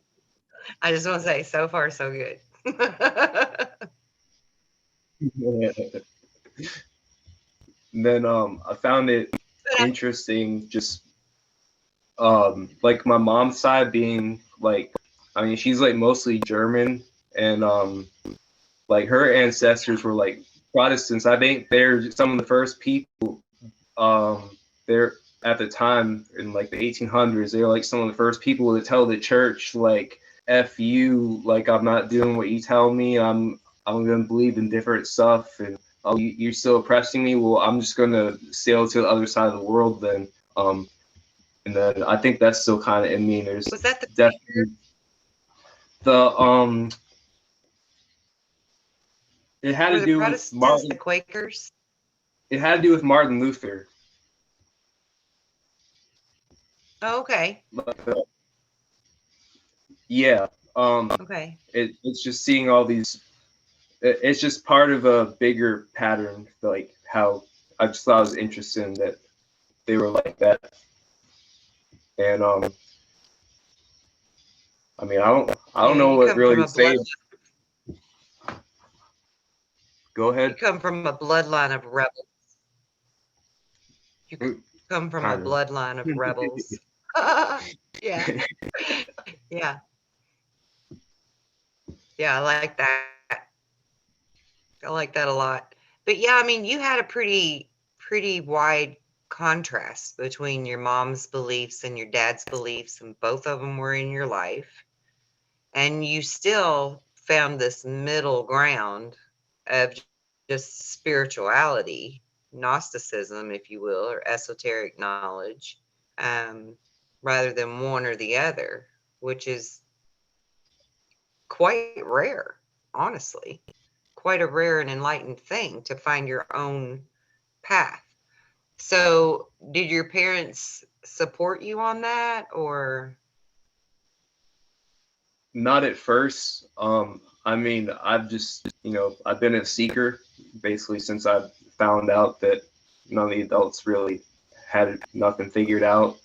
I just want to say, so far, so good. then I found it interesting just like my mom's side being like, I mean she's like mostly German, and like her ancestors were like Protestants. I think they're some of the first people there at the time in like the 1800s. They were like some of the first people to tell the church like F you, like I'm not doing what you tell me. I'm gonna believe in different stuff, and oh you're still oppressing me. Well, I'm just gonna sail to the other side of the world then. And then I think that's still kind of in me. There's Was that the definitely the it had were to the do with Protestants the Martin. Quakers? It had to do with Martin Luther. Oh, okay. Yeah. Okay. It's just seeing all these. It's just part of a bigger pattern, like how I just thought it was interesting that they were like that. And I mean, I don't Yeah, know you what come really from to a say. blood Go you ahead. come from a bloodline of rebels. You come from a Kind of. bloodline of rebels. Yeah. Yeah. Yeah, I like that. I like that a lot. But yeah, I mean, you had a pretty wide contrast between your mom's beliefs and your dad's beliefs, and both of them were in your life. And you still found this middle ground of just spirituality, Gnosticism, if you will, or esoteric knowledge, um, rather than one or the other, which is quite rare, honestly. Quite a rare and enlightened thing to find your own path. So, did your parents support you on that, or? Not at first. I mean, I've just, I've been a seeker basically since I found out that none of the adults really had nothing figured out.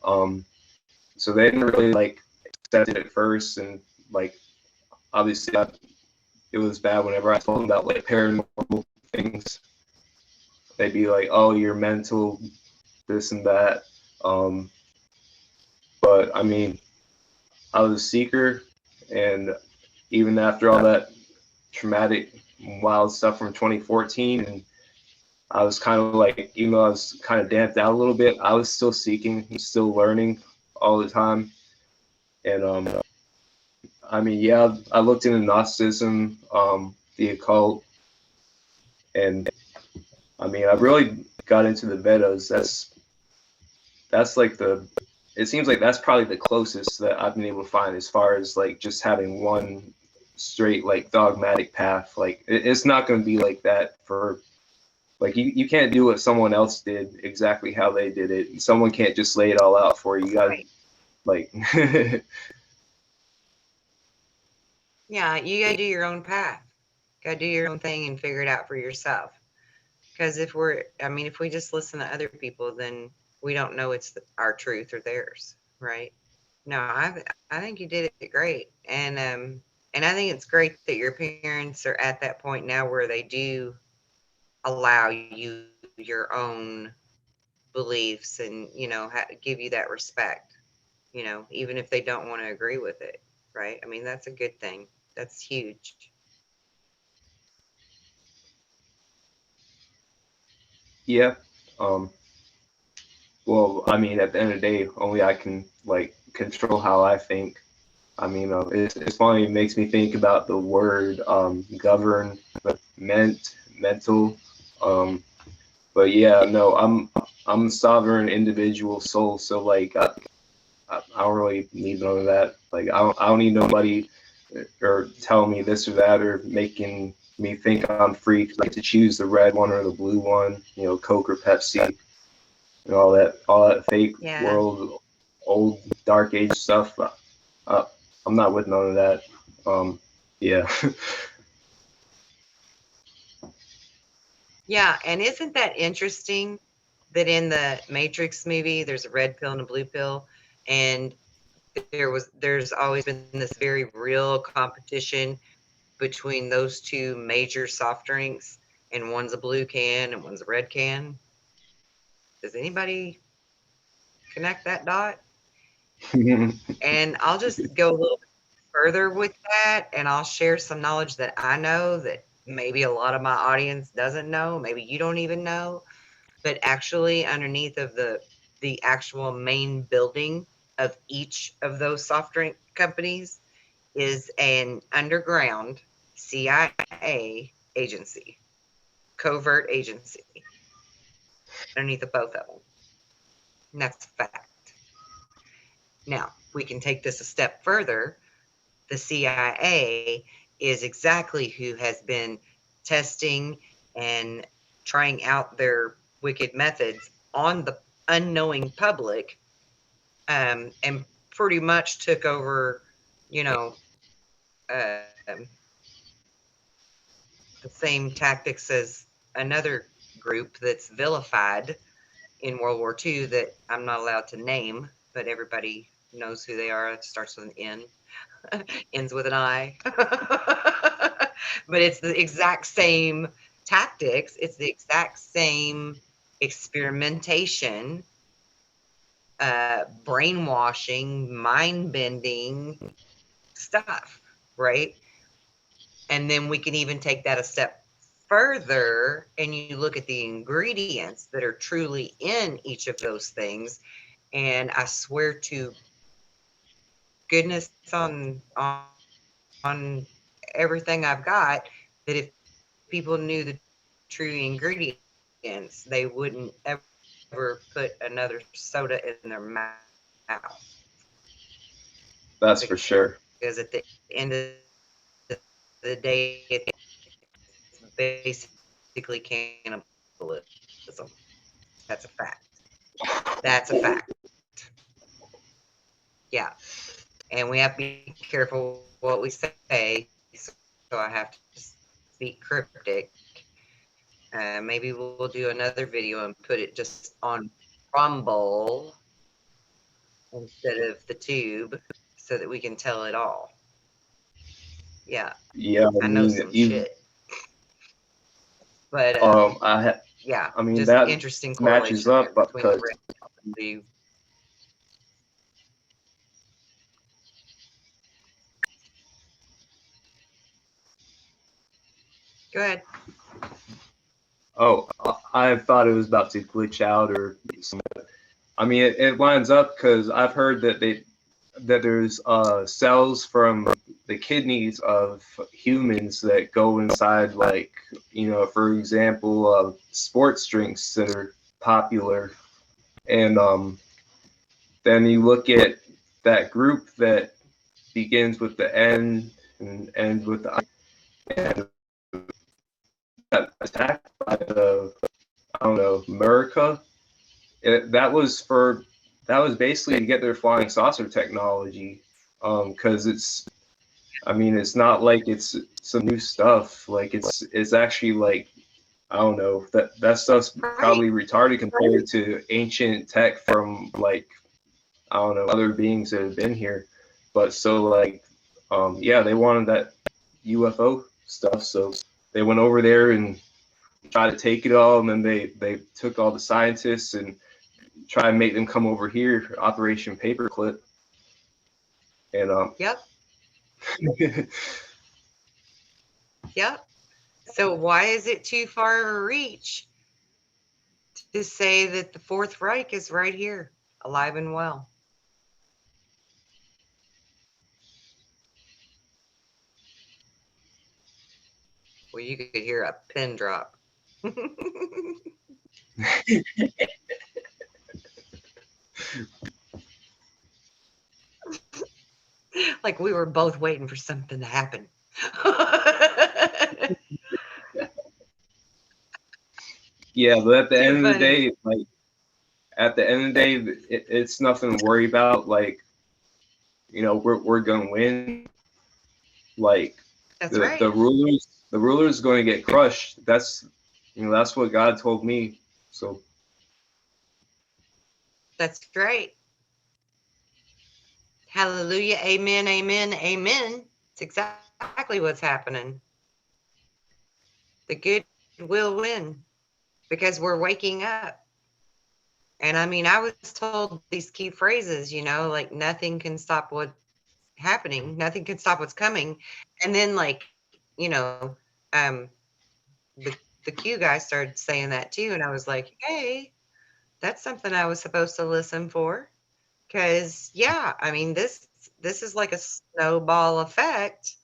Um, so they didn't really like accept it at first, and like obviously it was bad whenever I told them about like paranormal things. they'd be like, "Oh, you're mental, this and that." But I mean, I was a seeker, and even after all that traumatic, wild stuff from 2014, and I was kind of like, even though I was kind of damped out a little bit, I was still seeking, still learning all the time. And I mean, yeah, I looked into Gnosticism, the occult, and I mean, I really got into the Vedas. That's like the, it seems like that's probably the closest that I've been able to find as far as like just having one straight like dogmatic path. Like it's not going to be like that for, like you can't do what someone else did exactly how they did it. Someone can't just lay it all out for you. You got to like Yeah, you gotta do your own path. Gotta do your own thing and figure it out for yourself. Because if we just listen to other people, then we don't know it's our truth or theirs, right? No, I think you did it great, and I think it's great that your parents are at that point now where they do allow you your own beliefs and give you that respect. Even if they don't want to agree with it, right? I mean, that's a good thing. That's huge. yeah. Um, well, I mean, at the end of the day, only I can like control how I think. I mean, it's funny. It makes me think about the word govern, mental. Um, but yeah, no, I'm a sovereign individual soul. So like, I don't really need none of that. Like, I don't need nobody or telling me this or that or making me think I'm free like to choose the red one or the blue one. You know, Coke or Pepsi and all that fake Yeah. world, old dark age stuff. Uh, I'm not with none of that. Yeah. Yeah, and isn't that interesting that in the Matrix movie there's a red pill and a blue pill, and there's always been this very real competition between those two major soft drinks, and one's a blue can and one's a red can. Does anybody connect that dot? And I'll just go a little bit further with that, and I'll share some knowledge that I know that maybe a lot of my audience doesn't know, maybe you don't even know. But actually underneath of the actual main building of each of those soft drink companies is an underground CIA agency, covert agency underneath of both of them. And that's a fact. Now, we can take this a step further. The CIA is exactly who has been testing and trying out their wicked methods on the unknowing public, and pretty much took over, you know, um, the same tactics as another group that's vilified in World War II that I'm not allowed to name, but everybody knows who they are. It starts with an N, ends with an I. But it's the exact same tactics, it's the exact same experimentation, brainwashing, mind bending stuff, right? And then we can even take that a step further and you look at the ingredients that are truly in each of those things. And I swear to goodness on everything I've got that if people knew the true ingredients, they wouldn't ever put another soda in their mouth. That's for sure. Because at the end of the day, it's basically cannibalism. That's a fact. That's a fact. Yeah. And we have to be careful what we say. So I have to speak cryptic. Maybe we'll do another video and put it just on Rumble instead of the tube so that we can tell it all. Yeah. Yeah, I I know mean, some shit. But I yeah, I mean, just that interesting matches correlation up there between the because red and blue. Go ahead. oh, I thought it was about to glitch out or some. I mean, it lines up because I've heard that there's cells from the kidneys of humans that go inside, like, for example, sports drinks that are popular, and then you look at that group that begins with the N and ends with the I, and got attacked by the, I don't know, America. That was basically to get their flying saucer technology, because I mean, it's not like it's some new stuff. Like it's actually like, I don't know, that stuff's Right. probably retarded compared to ancient tech from, like, I don't know, other beings that have been here. But so, like, yeah, they wanted that UFO stuff, so they went over there and tried to take it all, and then they took all the scientists and try and make them come over here, Operation Paperclip, and Yep. Yep. So why is it too far of a reach to say that the Fourth Reich is right here, alive and well? Well, you could hear a pin drop. Like we were both waiting for something to happen. yeah, but at the Too end of the funny. day, like, it's nothing to worry about. Like, we're gonna win. Like, That's the right. the rulers going to get crushed. That's what God told me. So That's right. Hallelujah. Amen. Amen. Amen. It's exactly what's happening. The good will win because we're waking up. And I mean, I was told these key phrases, like nothing can stop what's happening, nothing can stop what's coming. And then, like, you know, um, the Q guy started saying that too. And I was like, hey, that's something I was supposed to listen for. Cause yeah, I mean, this is like a snowball effect.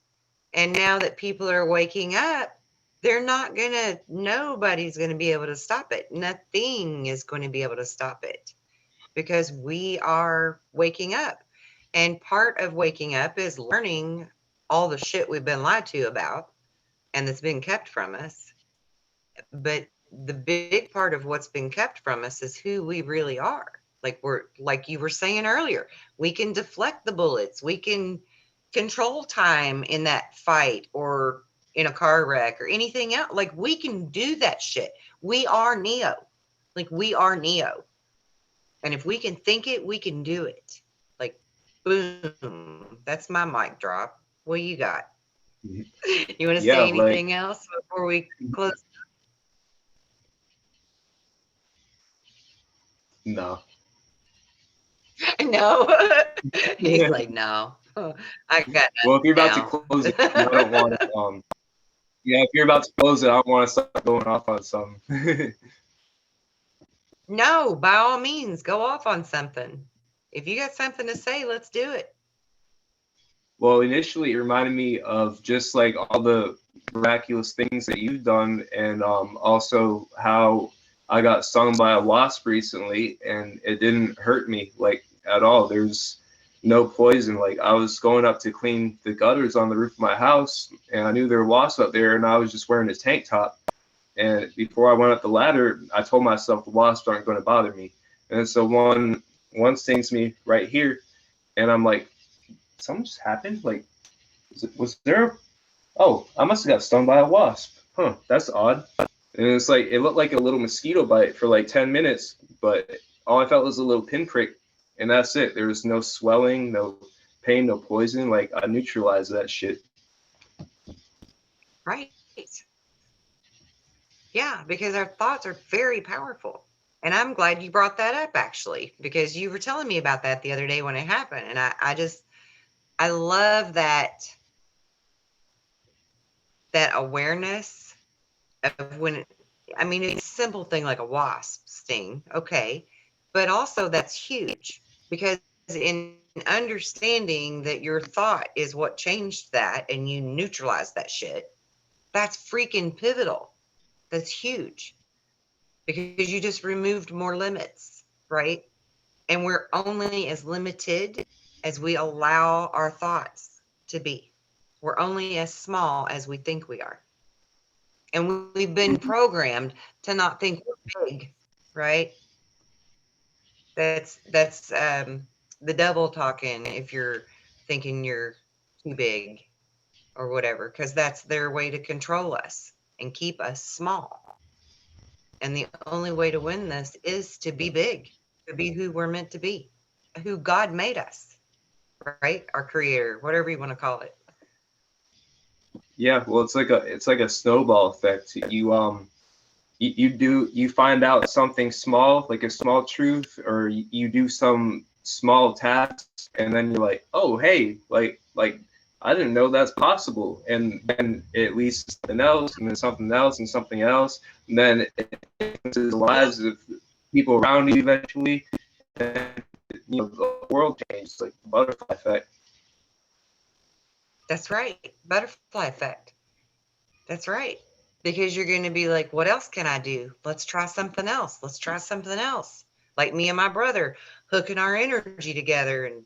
And now that people are waking up, nobody's gonna be able to stop it. Nothing is going to be able to stop it because we are waking up. And part of waking up is learning all the shit we've been lied to about and that's been kept from us. But the big part of what's been kept from us is who we really are. Like you were saying earlier, we can deflect the bullets. We can control time in that fight or in a car wreck or anything else. Like we can do that shit. We are Neo. Like we are Neo. And if we can think it, we can do it. Like boom. That's my mic drop. What you got? You want to yeah, say like, anything else before we close? no. No. He's like, no. I got Well, if you're about to nothing close it, I now. don't want to. Yeah, if you're about to close it, I don't want to start going off on something. No, by all means, go off on something. If you got something to say, let's do it. Well, initially, it reminded me of just like all the miraculous things that you've done, and also how I got stung by a wasp recently, and it didn't hurt me like at all. There's no poison. Like, I was going up to clean the gutters on the roof of my house, and I knew there were wasps up there, and I was just wearing a tank top. And before I went up the ladder, I told myself the wasps aren't going to bother me. And so one stings me right here, and I'm like, something just happened. Like, was there? Oh, I must have got stung by a wasp. Huh, that's odd. And it's like it looked like a little mosquito bite for like 10 minutes, but all I felt was a little pinprick, and that's it. There was no swelling, no pain, no poison. Like, I neutralized that shit. Right. Yeah, because our thoughts are very powerful. And I'm glad you brought that up actually, because you were telling me about that the other day when it happened. And I love that awareness of when I mean, it's a simple thing like a wasp sting, okay, but also that's huge because in understanding that your thought is what changed that and you neutralize that shit, that's freaking pivotal. That's huge because you just removed more limits, right? And we're only as limited as we allow our thoughts to be. We're only as small as we think we are. And we've been programmed to not think we're big, right? That's the devil talking if you're thinking you're too big or whatever, because that's their way to control us and keep us small. And the only way to win this is to be big, to be who we're meant to be, who God made us, right? Our creator, whatever you want to call it. Yeah, well, it's like a snowball effect. You find out something small, like a small truth, or you do some small task, and then you're like, oh, hey, like I didn't know that's possible, and then it leads to something else, and then something else, and something else, and then it influences the lives of people around you eventually, and the world changes, like the butterfly effect. That's right. Butterfly effect. That's right. Because you're going to be like, what else can I do? Let's try something else. Let's try something else. Like me and my brother hooking our energy together and,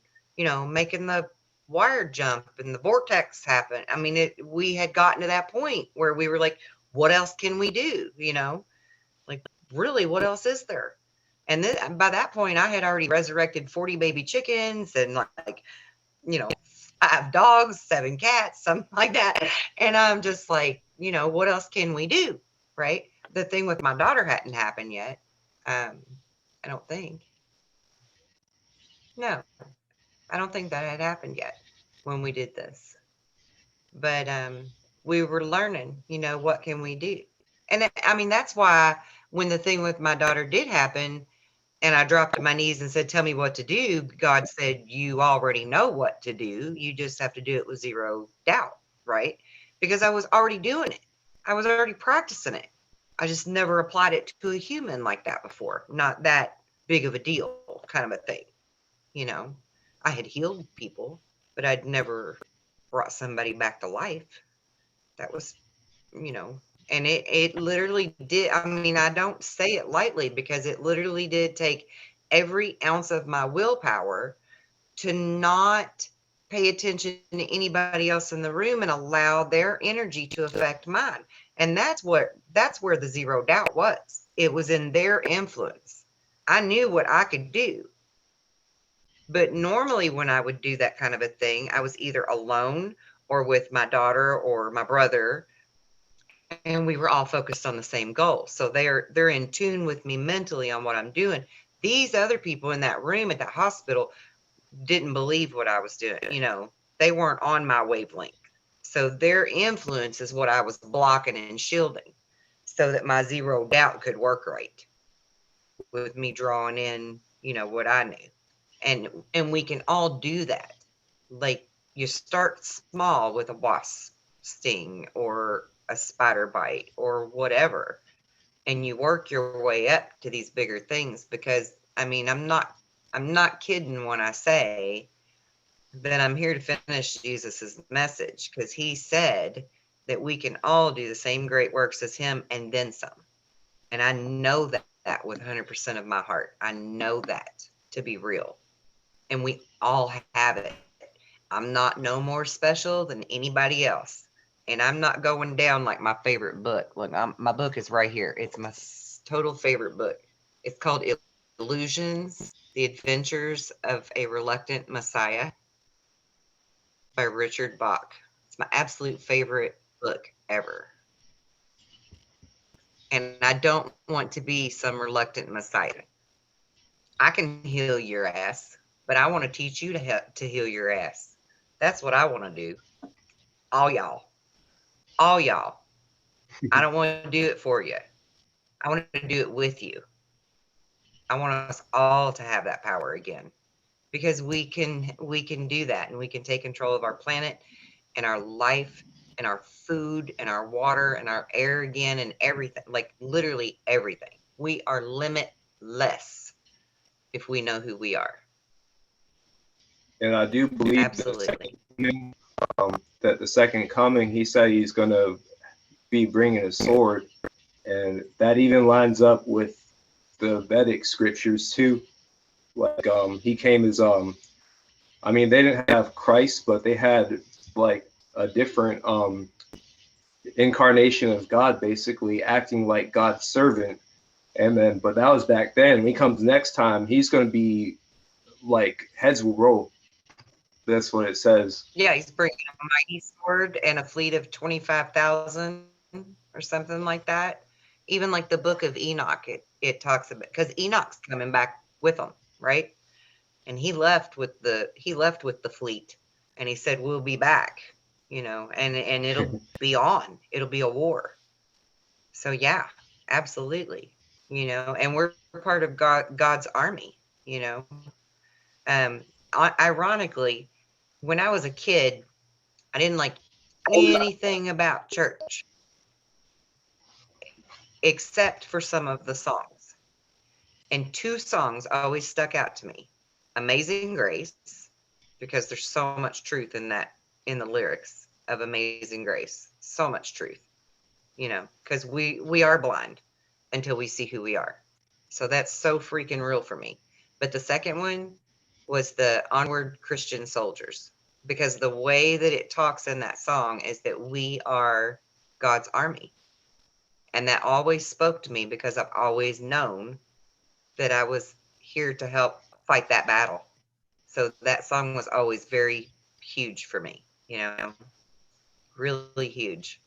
making the wire jump and the vortex happen. I mean, we had gotten to that point where we were like, what else can we do? Like, really, what else is there? And then by that point, I had already resurrected 40 baby chickens and like, you know, 5 dogs, 7 cats, something like that. And I'm just like, what else can we do? Right. The thing with my daughter hadn't happened yet. I don't think. No, I don't think that had happened yet when we did this. But we were learning, what can we do? And I mean, that's why when the thing with my daughter did happen, and I dropped to my knees and said, tell me what to do. God said, you already know what to do. You just have to do it with zero doubt, right? Because I was already doing it. I was already practicing it. I just never applied it to a human like that before. Not that big of a deal, kind of a thing. You know, I had healed people, but I'd never brought somebody back to life. That was, you know, and it literally did. I mean, I don't say it lightly because it literally did take every ounce of my willpower to not pay attention to anybody else in the room and allow their energy to affect mine. And that's where the zero doubt was. It was in their influence. I knew what I could do. But normally when I would do that kind of a thing, I was either alone or with my daughter or my brother, and we were all focused on the same goal. So they're in tune with me mentally on what I'm doing. These other people in that room at the hospital didn't believe what I was doing. They weren't on my wavelength. So their influence is what I was blocking and shielding so that my zero doubt could work right with me drawing in, what I knew. And we can all do that. Like, you start small with a wasp sting or a spider bite or whatever, and you work your way up to these bigger things. Because I mean, I'm not kidding when I say that I'm here to finish Jesus's message, because he said that we can all do the same great works as him and then some. And I know that with 100% of my heart. I know that to be real. And we all have it. I'm not no more special than anybody else. And I'm not going down like my favorite book. Look, my book is right here. It's my total favorite book. It's called Illusions, The Adventures of a Reluctant Messiah by Richard Bach. It's my absolute favorite book ever. And I don't want to be some reluctant Messiah. I can heal your ass, but I want to teach you to heal your ass. That's what I want to do. All y'all. All y'all. I don't want to do it for you. I want to do it with you. I want us all to have that power again, because we can do that, and we can take control of our planet and our life and our food and our water and our air again, and everything, like literally everything. We are limitless if we know who we are. And I do believe Absolutely. that the second coming, he said he's going to be bringing a sword. And that even lines up with the Vedic scriptures too. Like he came as I mean, they didn't have Christ, but they had like a different incarnation of God, basically acting like God's servant. And then, but that was back then. When he comes next time, he's going to be like heads will roll. That's what it says. Yeah, he's bringing a mighty sword and a fleet of 25,000 or something like that. Even like the book of Enoch, it talks about, because Enoch's coming back with them, right? And he left with the fleet, and he said, we'll be back, and it'll be on. It'll be a war. So yeah, absolutely. And we're part of God's army, you know. Ironically, when I was a kid, I didn't like anything about church except for some of the songs. And two songs always stuck out to me. Amazing Grace, because there's so much truth in the lyrics of Amazing Grace. So much truth, because we are blind until we see who we are. So that's so freaking real for me. But the second one was the Onward Christian Soldiers, because the way that it talks in that song is that we are God's army. And that always spoke to me, because I've always known that I was here to help fight that battle. So that song was always very huge for me, really huge.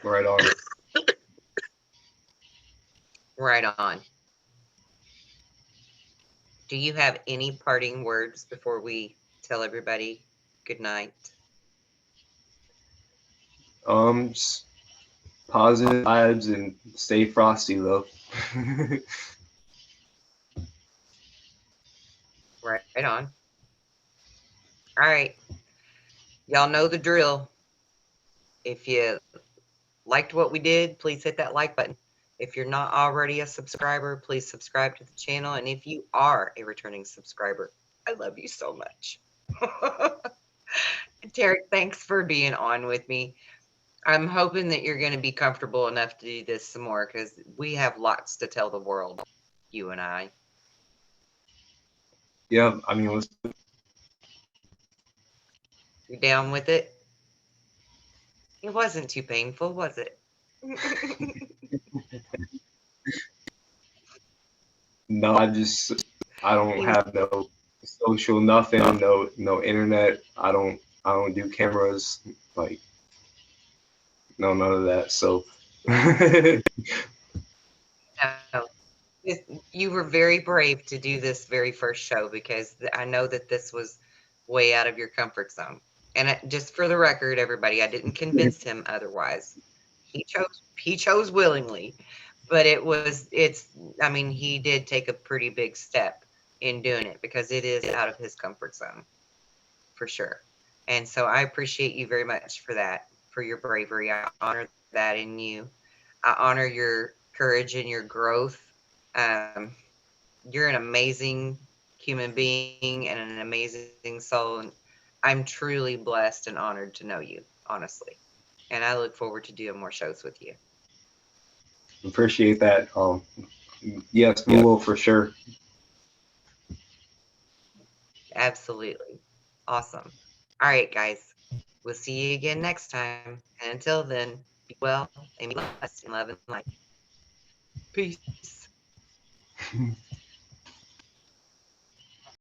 Right on. Right on. Do you have any parting words before we tell everybody good night? Just positive vibes and stay frosty though. Right on. All right. Y'all know the drill. If you liked what we did, please hit that like button. If you're not already a subscriber, please subscribe to the channel. And if you are a returning subscriber, I love you so much. Tarrik, thanks for being on with me. I'm hoping that you're going to be comfortable enough to do this some more, because we have lots to tell the world, you and I. Yeah, I mean, You down with it? It wasn't too painful, was it? no, I don't have no social nothing, no internet. I don't do cameras, like no none of that. So No. You were very brave to do this very first show, because I know that this was way out of your comfort zone. And just for the record, everybody, I didn't convince him otherwise. He chose willingly, but I mean, he did take a pretty big step in doing it, because it is out of his comfort zone, for sure. And so I appreciate you very much for that, for your bravery. I honor that in you. I honor your courage and your growth. You're an amazing human being and an amazing soul. And I'm truly blessed and honored to know you, honestly. And I look forward to doing more shows with you. appreciate that. Yes, we will for sure. Absolutely. Awesome. All right, guys. We'll see you again next time. And until then, be well and be blessed in love and light. Peace.